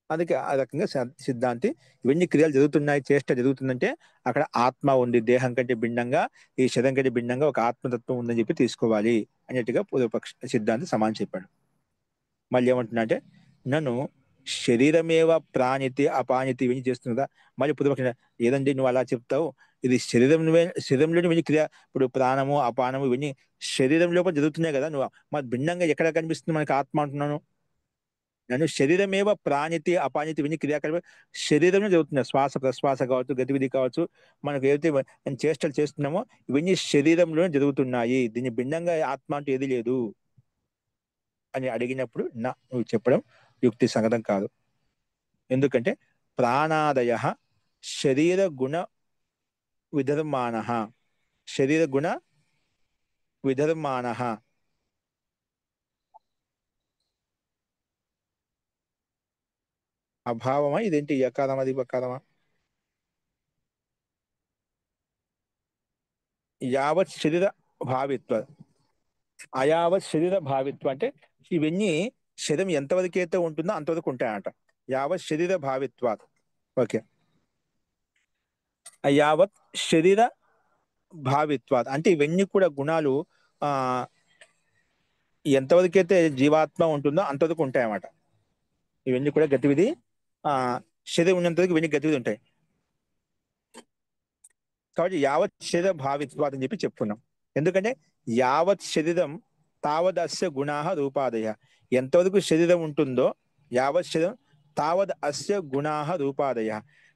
అందుకే ఆ రకంగా సిద్ధాంతి ఇవన్నీ క్రియలు జరుగుతున్నాయి, చేష్ట జరుగుతుందంటే అక్కడ ఆత్మ ఉంది, దేహం కంటే భిన్నంగా, ఈ శరీరం కంటే భిన్నంగా ఒక ఆత్మతత్వం ఉందని చెప్పి తీసుకోవాలి అన్నట్టుగా పూర్వపక్ష సిద్ధాంతి సమానం చెప్పాడు. మళ్ళీ ఏమంటున్నా నన్ను శరీరమేవ ప్రాణితి అపానితి ఇవన్నీ చేస్తుంది కదా. మళ్ళీ పూర్వపక్ష ఏదండి నువ్వు అలా చెప్తావు, ఇది శరీరంలోని ఇవన్నీ క్రియ, ఇప్పుడు ప్రాణము అపానము ఇవన్నీ శరీరం లోపల జరుగుతున్నాయి కదా, నువ్వు మరి భిన్నంగా ఎక్కడ కనిపిస్తుంది మనకి ఆత్మ అంటున్నాను. నన్ను శరీరమేవ ప్రాణితి అపానితి ఇవన్నీ క్రియాకలాపాలు శరీరంలో జరుగుతున్నాయి, శ్వాస ప్రశ్వాస కావచ్చు, గతివిధి కావచ్చు, మనకు ఏదైతే చేష్టలు చేస్తున్నామో ఇవన్నీ శరీరంలోనే జరుగుతున్నాయి, దీన్ని భిన్నంగా ఆత్మ అంటూ ఏది లేదు అని అడిగినప్పుడు నువ్వు చెప్పడం యుక్తి సంగతం కాదు. ఎందుకంటే ప్రాణాదయ శరీర గుణ విధర్మాణ, శరీర గుణ విధర్మాణ. అభావమా ఇదేంటి యకారమా అది బకారమా? యావత్ శరీర భావిత్వ, అయావత్ శరీర భావిత్వ అంటే ఇవన్నీ శరీరం ఎంతవరకు అయితే ఉంటుందో అంతవరకు ఉంటాయంట. యావత్ శరీర భావిత్వ. ఓకే, యావత్ శరీర భావిత్వ అంటే ఇవన్నీ కూడా గుణాలు ఆ ఎంతవరకు అయితే జీవాత్మ ఉంటుందో అంతవరకు ఉంటాయన్నమాట. ఇవన్నీ కూడా గతివిధి ఆ శరీరం ఉన్నంత వరకు ఇవన్నీ గతివిధి ఉంటాయి. కాబట్టి యావత్ శరీర భావిత్వాత్ అని చెప్పి చెప్పుకున్నాం. ఎందుకంటే యావత్ శరీరం తావద్ అస్య గుణా రూపాదయ, ఎంతవరకు శరీరం ఉంటుందో యావత్ శరీరం తావద్ అస్య గుణా రూపాదయ,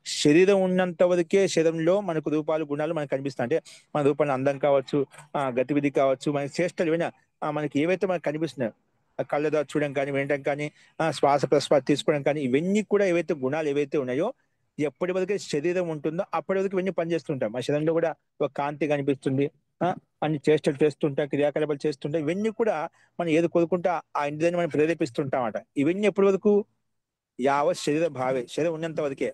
శరీరం ఉన్నంత వరకే శరీరంలో మనకు రూపాలు గుణాలు మనకు కనిపిస్తాయి. అంటే మన రూపంలో అందం కావచ్చు, గతివిధి కావచ్చు, మన చేష్టలు ఏమైనా మనకి ఏవైతే మనకు కనిపిస్తున్నాయో, కళ్ళ ద్వారా చూడడం కానీ, వినడం కానీ, శ్వాస ప్రశ్వాస తీసుకోవడం కానీ, ఇవన్నీ కూడా ఏవైతే గుణాలు ఏవైతే ఉన్నాయో ఎప్పటి వరకు శరీరం ఉంటుందో అప్పటి వరకు ఇవన్నీ పనిచేస్తుంటాం. మా శరీరంలో కూడా ఒక కాంతి కనిపిస్తుంది, అన్ని చేష్టలు చేస్తుంటాం, క్రియాకలాపాలు చేస్తుంటాం. ఇవన్నీ కూడా మనం ఏది కోరుకుంటే ఆ ఇంద్రియాన్ని మనం ప్రేరేపిస్తుంటామట. ఇవన్నీ ఎప్పటి వరకు? యావత్ శరీర భావే, శరీరం ఉన్నంత వరకే.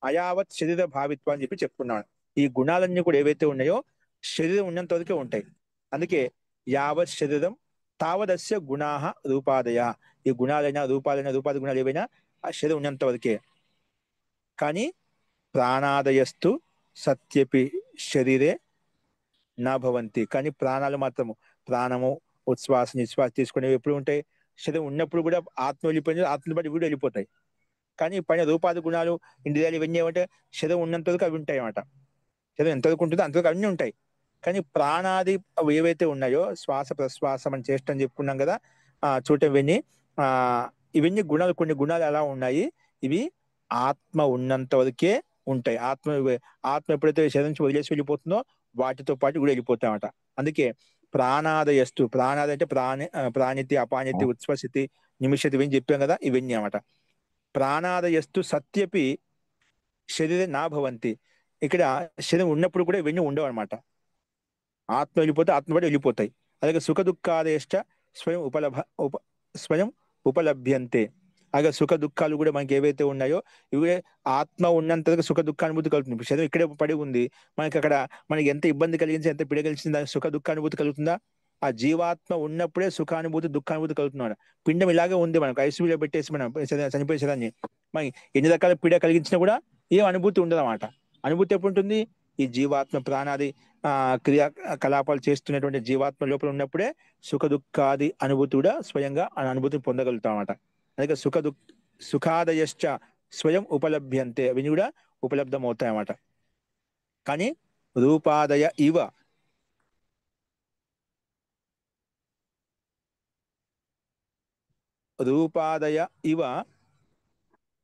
అయావత్ శరీర భావిత్వం అని చెప్పి చెప్పుకున్నాను. ఈ గుణాలన్నీ కూడా ఏవైతే ఉన్నాయో శరీరం ఉన్నంత వరకే ఉంటాయి. అందుకే యావత్ శరీరం తావదస్య గుణాహ రూపాదయ. ఈ గుణాలైనా రూపాలైనా రూపాది గుణాలు ఏవైనా ఆ శరీరం ఉన్నంత వరకే. కానీ ప్రాణాదయస్తు సత్యపి శరీరే నా భవంతి. కానీ ప్రాణాలు మాత్రము, ప్రాణము ఉచ్ఛ్వాస నిశ్వాస తీసుకునేవి ఎప్పుడు ఉంటాయి? శరీరం ఉన్నప్పుడు కూడా ఆత్మ వెళ్ళిపోయింది, ఆత్మని బట్టి కూడా వెళ్ళిపోతాయి. కానీ పైన రూపాది గుణాలు ఇంద్రియాలు ఇవన్నీ ఏమంటే శరీరం ఉన్నంత వరకు అవి ఉంటాయి అన్నమాట. శరీరం ఎంతవరకు ఉంటుందో అంతవరకు అన్నీ ఉంటాయి. కానీ ప్రాణాది అవి ఏవైతే ఉన్నాయో శ్వాస ప్రశ్వాస మనం చేష్ట అని చెప్పుకున్నాం కదా, చూడటం ఇవన్నీ ఆ ఇవన్నీ గుణాలు, కొన్ని గుణాలు ఎలా ఉన్నాయి, ఇవి ఆత్మ ఉన్నంత వరకే ఉంటాయి. ఆత్మ ఎప్పుడైతే శరీరం నుంచి వదిలేసి వెళ్ళిపోతుందో వాటితో పాటు కూడా వెళ్ళిపోతామట. అందుకే ప్రాణాదయస్తు, ప్రాణాది అంటే ప్రాణితి అపానితి ఉచ్ఛ్వసితి నిమిషతి ఇవన్నీ చెప్పాం కదా, ఇవన్నీ అన్నమాట. ప్రాణాదయస్తు సత్యపి శరీరం నా భవంతి. ఇక్కడ శరీరం ఉన్నప్పుడు కూడా ఇవన్నీ ఉండవు అనమాట. ఆత్మ వెళ్ళిపోతే ఆత్మ కూడా వెళ్ళిపోతాయి. అలాగే సుఖ దుఃఖాదేష్ట స్వయం స్వయం ఉపలభ్యంతే. అలాగే సుఖ దుఃఖాలు కూడా మనకి ఏవైతే ఉన్నాయో ఇవి ఆత్మ ఉన్నంతగా సుఖ దుఃఖానుభూతి కలుగుతుంది. ఇప్పుడు శరీరం ఇక్కడే పడి ఉంది, మనకి అక్కడ మనకి ఎంత ఇబ్బంది కలిగించి ఎంత పీడ కలిగించింది, దానికి సుఖ దుఃఖానుభూతి కలుగుతుందా? ఆ జీవాత్మ ఉన్నప్పుడే సుఖానుభూతి దుఃఖానుభూతి కలుగుతున్నాడు. పిండం ఇలాగే ఉంది, మనకు ఐసీయూలో పెట్టేసి మనం చనిపోయే శరీరాన్ని మనకి ఎన్ని రకాల పీడ కలిగించినా కూడా ఏం అనుభూతి ఉండదు అన్నమాట. అనుభూతి ఎప్పుడు ఉంటుంది? ఈ జీవాత్మ ప్రాణాది క్రియాకలాపాలు చేస్తున్నటువంటి జీవాత్మ లోపల ఉన్నప్పుడే సుఖ దుఃఖాది అనుభూతి కూడా స్వయంగా ఆ అనుభూతిని పొందగలుగుతాం అన్నమాట. అలాగే సుఖాదయశ్చ స్వయం ఉపలభ్యంతే, అవి కూడా ఉపలబ్ధం అవుతాయి అన్నమాట. కానీ రూపాదయ ఇవ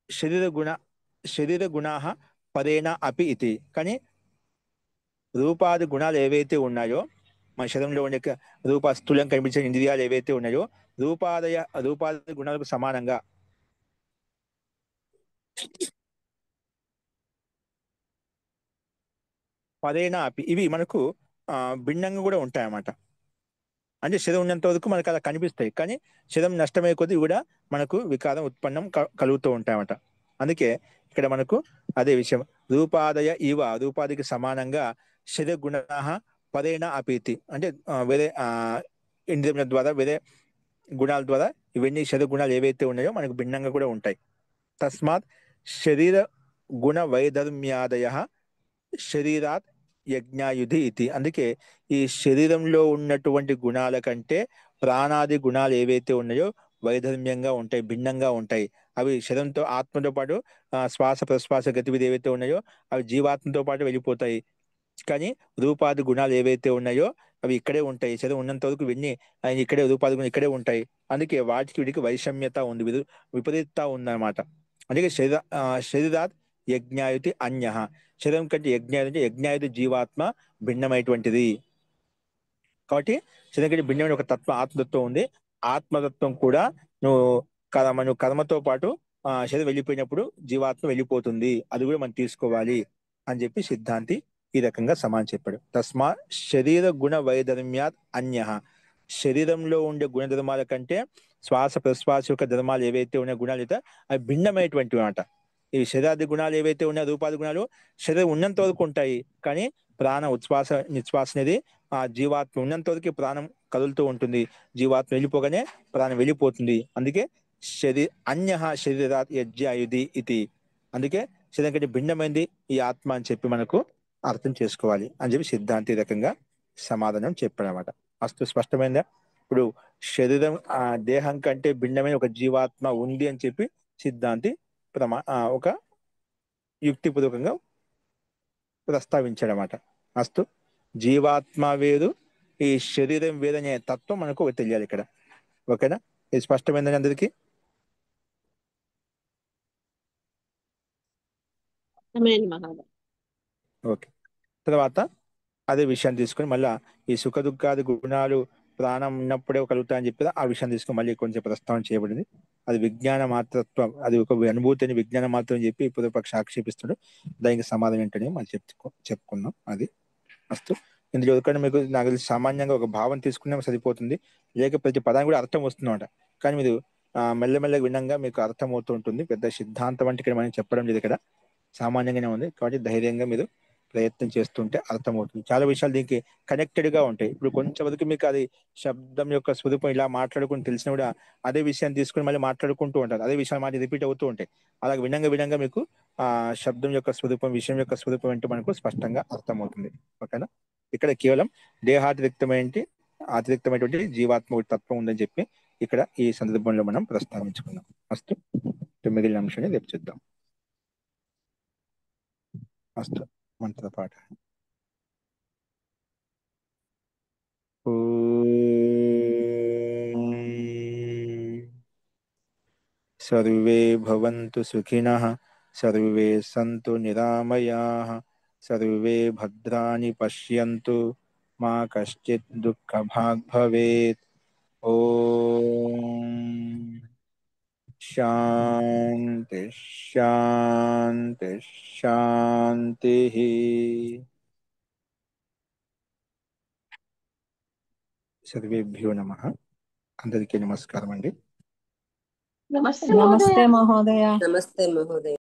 శరీర గుణ పదేన అపి ఇది. కానీ రూపాది గుణాలు ఏవైతే ఉన్నాయో మన శరీరంలో ఉండే స్థూలం కనిపించే ఇంద్రియాలు ఏవైతే ఉన్నాయో రూపాది గుణాలకు సమానంగా పదేనా అపి ఇవి మనకు భిన్నంగా కూడా ఉంటాయన్నమాట. అంటే శరీరం ఉన్నంత వరకు మనకు అలా కనిపిస్తాయి, కానీ శరీరం నష్టమయ్యే కొద్దీ కూడా మనకు వికారం ఉత్పన్నం కలుగుతూ ఉంటాయన్నమాట. అందుకే ఇక్కడ మనకు అదే విషయం, రూపాదికి సమానంగా శరీర గుణ పదేన అపీతి. అంటే వేరే ఇంద్రియముల ద్వారా వేరే గుణాల ద్వారా ఇవన్నీ శరీర గుణాలు ఏవైతే ఉన్నాయో మనకు భిన్నంగా కూడా ఉంటాయి. తస్మాత్ శరీర గుణ వైధర్మ్యాదయ శరీరాత్ యజ్ఞాయుధి ఇది. అందుకే ఈ శరీరంలో ఉన్నటువంటి గుణాల కంటే ప్రాణాది గుణాలు ఏవైతే ఉన్నాయో వైధర్మ్యంగా ఉంటాయి, భిన్నంగా ఉంటాయి. అవి శరీరంతో ఆత్మతో పాటు శ్వాస ప్రశ్వాస గతివిధి ఏవైతే ఉన్నాయో అవి జీవాత్మతో పాటు వెళ్ళిపోతాయి. కానీ రూపాది గుణాలు ఏవైతే ఉన్నాయో అవి ఇక్కడే ఉంటాయి. శరీరం ఉన్నంత వరకు ఇవన్నీ ఇక్కడే రూపాది గుణాలు ఇక్కడే ఉంటాయి. అందుకే వాటికి వీటికి వైషమ్యత ఉంది, విపరీతత ఉందన్నమాట. అందుకే శరీరాత్ యజ్ఞాయుతి అన్య. శరీరం కంటే యజ్ఞాయుతి జీవాత్మ భిన్నమైనటువంటిది. కాబట్టి శరీరం కంటే భిన్నమైన ఒక తత్వం ఆత్మతత్వం ఉంది. ఆత్మతత్వం కూడా నువ్వు కర్మతో పాటు శరీరం వెళ్ళిపోయినప్పుడు జీవాత్మ వెళ్ళిపోతుంది, అది కూడా మనం తీసుకోవాలి అని చెప్పి సిద్ధాంతి ఈ రకంగా సమానం చెప్పాడు. తస్మా శరీర గుణ వైధర్మ్యాత్ అన్య. శరీరంలో ఉండే గుణధర్మాల కంటే శ్వాస ప్రశ్వాస యొక్క ధర్మాలు ఏవైతే ఉన్న గుణాలు అయితే అవి భిన్నమైనటువంటివి అన్నమాట. ఈ శరీరాది గుణాలు ఏవైతే ఉన్నాయో రూపాది గుణాలు శరీరం ఉన్నంత వరకు ఉంటాయి. కానీ ప్రాణ ఉచ్ఛ్వాస నిశ్వాస అనేది ఆ జీవాత్మ ఉన్నంత వరకు ప్రాణం కదులుతూ ఉంటుంది, జీవాత్మ వెళ్ళిపోగానే ప్రాణం వెళ్ళిపోతుంది. అందుకే అన్య శరీరాత్ యజ్ఞాయుధి ఇది. అందుకే శరీరం కంటే భిన్నమైంది ఈ ఆత్మ అని చెప్పి మనకు అర్థం చేసుకోవాలి అని చెప్పి సిద్ధాంతి రకంగా సమాధానం చెప్పాడనమాట. అస్తు స్పష్టమైందా? ఇప్పుడు శరీరం దేహం కంటే భిన్నమైన ఒక జీవాత్మ ఉంది అని చెప్పి సిద్ధాంతి ఒక యుక్తిపూర్వకంగా ప్రస్తావించాడనమాట. అస్తు జీవాత్మ వేరు, ఈ శరీరం వేరనే తత్వం మనకు తెలియాలి ఇక్కడ. ఓకేనా? ఇది స్పష్టమైందని అందరికీ? ఓకే. తర్వాత అదే విషయాన్ని తీసుకొని మళ్ళా ఈ సుఖ దుఃఖాది గుణాలు ప్రాణం ఉన్నప్పుడే కలుగుతాయని చెప్పి ఆ విషయాన్ని తీసుకొని మళ్ళీ కొంచెం ప్రస్తావన చేయబడింది. అది విజ్ఞాన మాత్రత్వం, అది ఒక అనుభూతిని విజ్ఞాన మాత్రం అని చెప్పి పూర్వపక్ష ఆక్షేపిస్తాడు. దానికి సమాధానం ఏంటనే మనం చెప్పుకున్నాం. అది అస్తు. ఇందులో ఎందుకంటే మీకు నాకు తెలిసి సామాన్యంగా ఒక భావం తీసుకునే సరిపోతుంది, లేక ప్రతి పదానికి కూడా అర్థం వస్తుందన్నమాట. కానీ మీరు మెల్లమెల్లగా వినంగా మీకు అర్థం అవుతూ ఉంటుంది. పెద్ద సిద్ధాంతం అంటే ఇక్కడ మనం చెప్పడం లేదు, ఇక్కడ సామాన్యంగానే ఉంది. కాబట్టి ధైర్యంగా మీరు ప్రయత్నం చేస్తుంటే అర్థమవుతుంది. చాలా విషయాలు దీనికి కనెక్టెడ్ గా ఉంటాయి. ఇప్పుడు కొంచెం వరకు మీకు అది శబ్దం యొక్క స్వరూపం ఇలా మాట్లాడుకుని తెలిసినా కూడా అదే విషయాన్ని తీసుకుని మళ్ళీ మాట్లాడుకుంటూ ఉంటారు. అదే విషయాలు మాట రిపీట్ అవుతూ ఉంటాయి. అలాగే వినంగా వినంగా మీకు ఆ శబ్దం యొక్క స్వరూపం, విషయం యొక్క స్వరూపం ఏంటో మనకు స్పష్టంగా అర్థమవుతుంది. ఓకేనా? ఇక్కడ కేవలం అతిరిక్తమైనటువంటి జీవాత్మ తత్వం ఉందని చెప్పి ఇక్కడ ఈ సందర్భంలో మనం ప్రస్తావించుకున్నాం. ఫస్ట్ మిగిలిన అంశాన్ని రేపు చూద్దాం. అస్తు మంత్రపాఠ. సర్వే భవంతు సుఖినః, సర్వే సంతు నిరామయాః, సర్వే భద్రాణి పశ్యంతు, మా కశ్చిత్ దుఃఖభాగ్ భవేత్. ఓం శాంతి శాంతి శాంతి. సర్వేభ్యో నమః. అందరికీ నమస్కారం అండి. నమస్తే నమస్తే మహోదయ. మహోదయ. నమస్తే మహోదయ.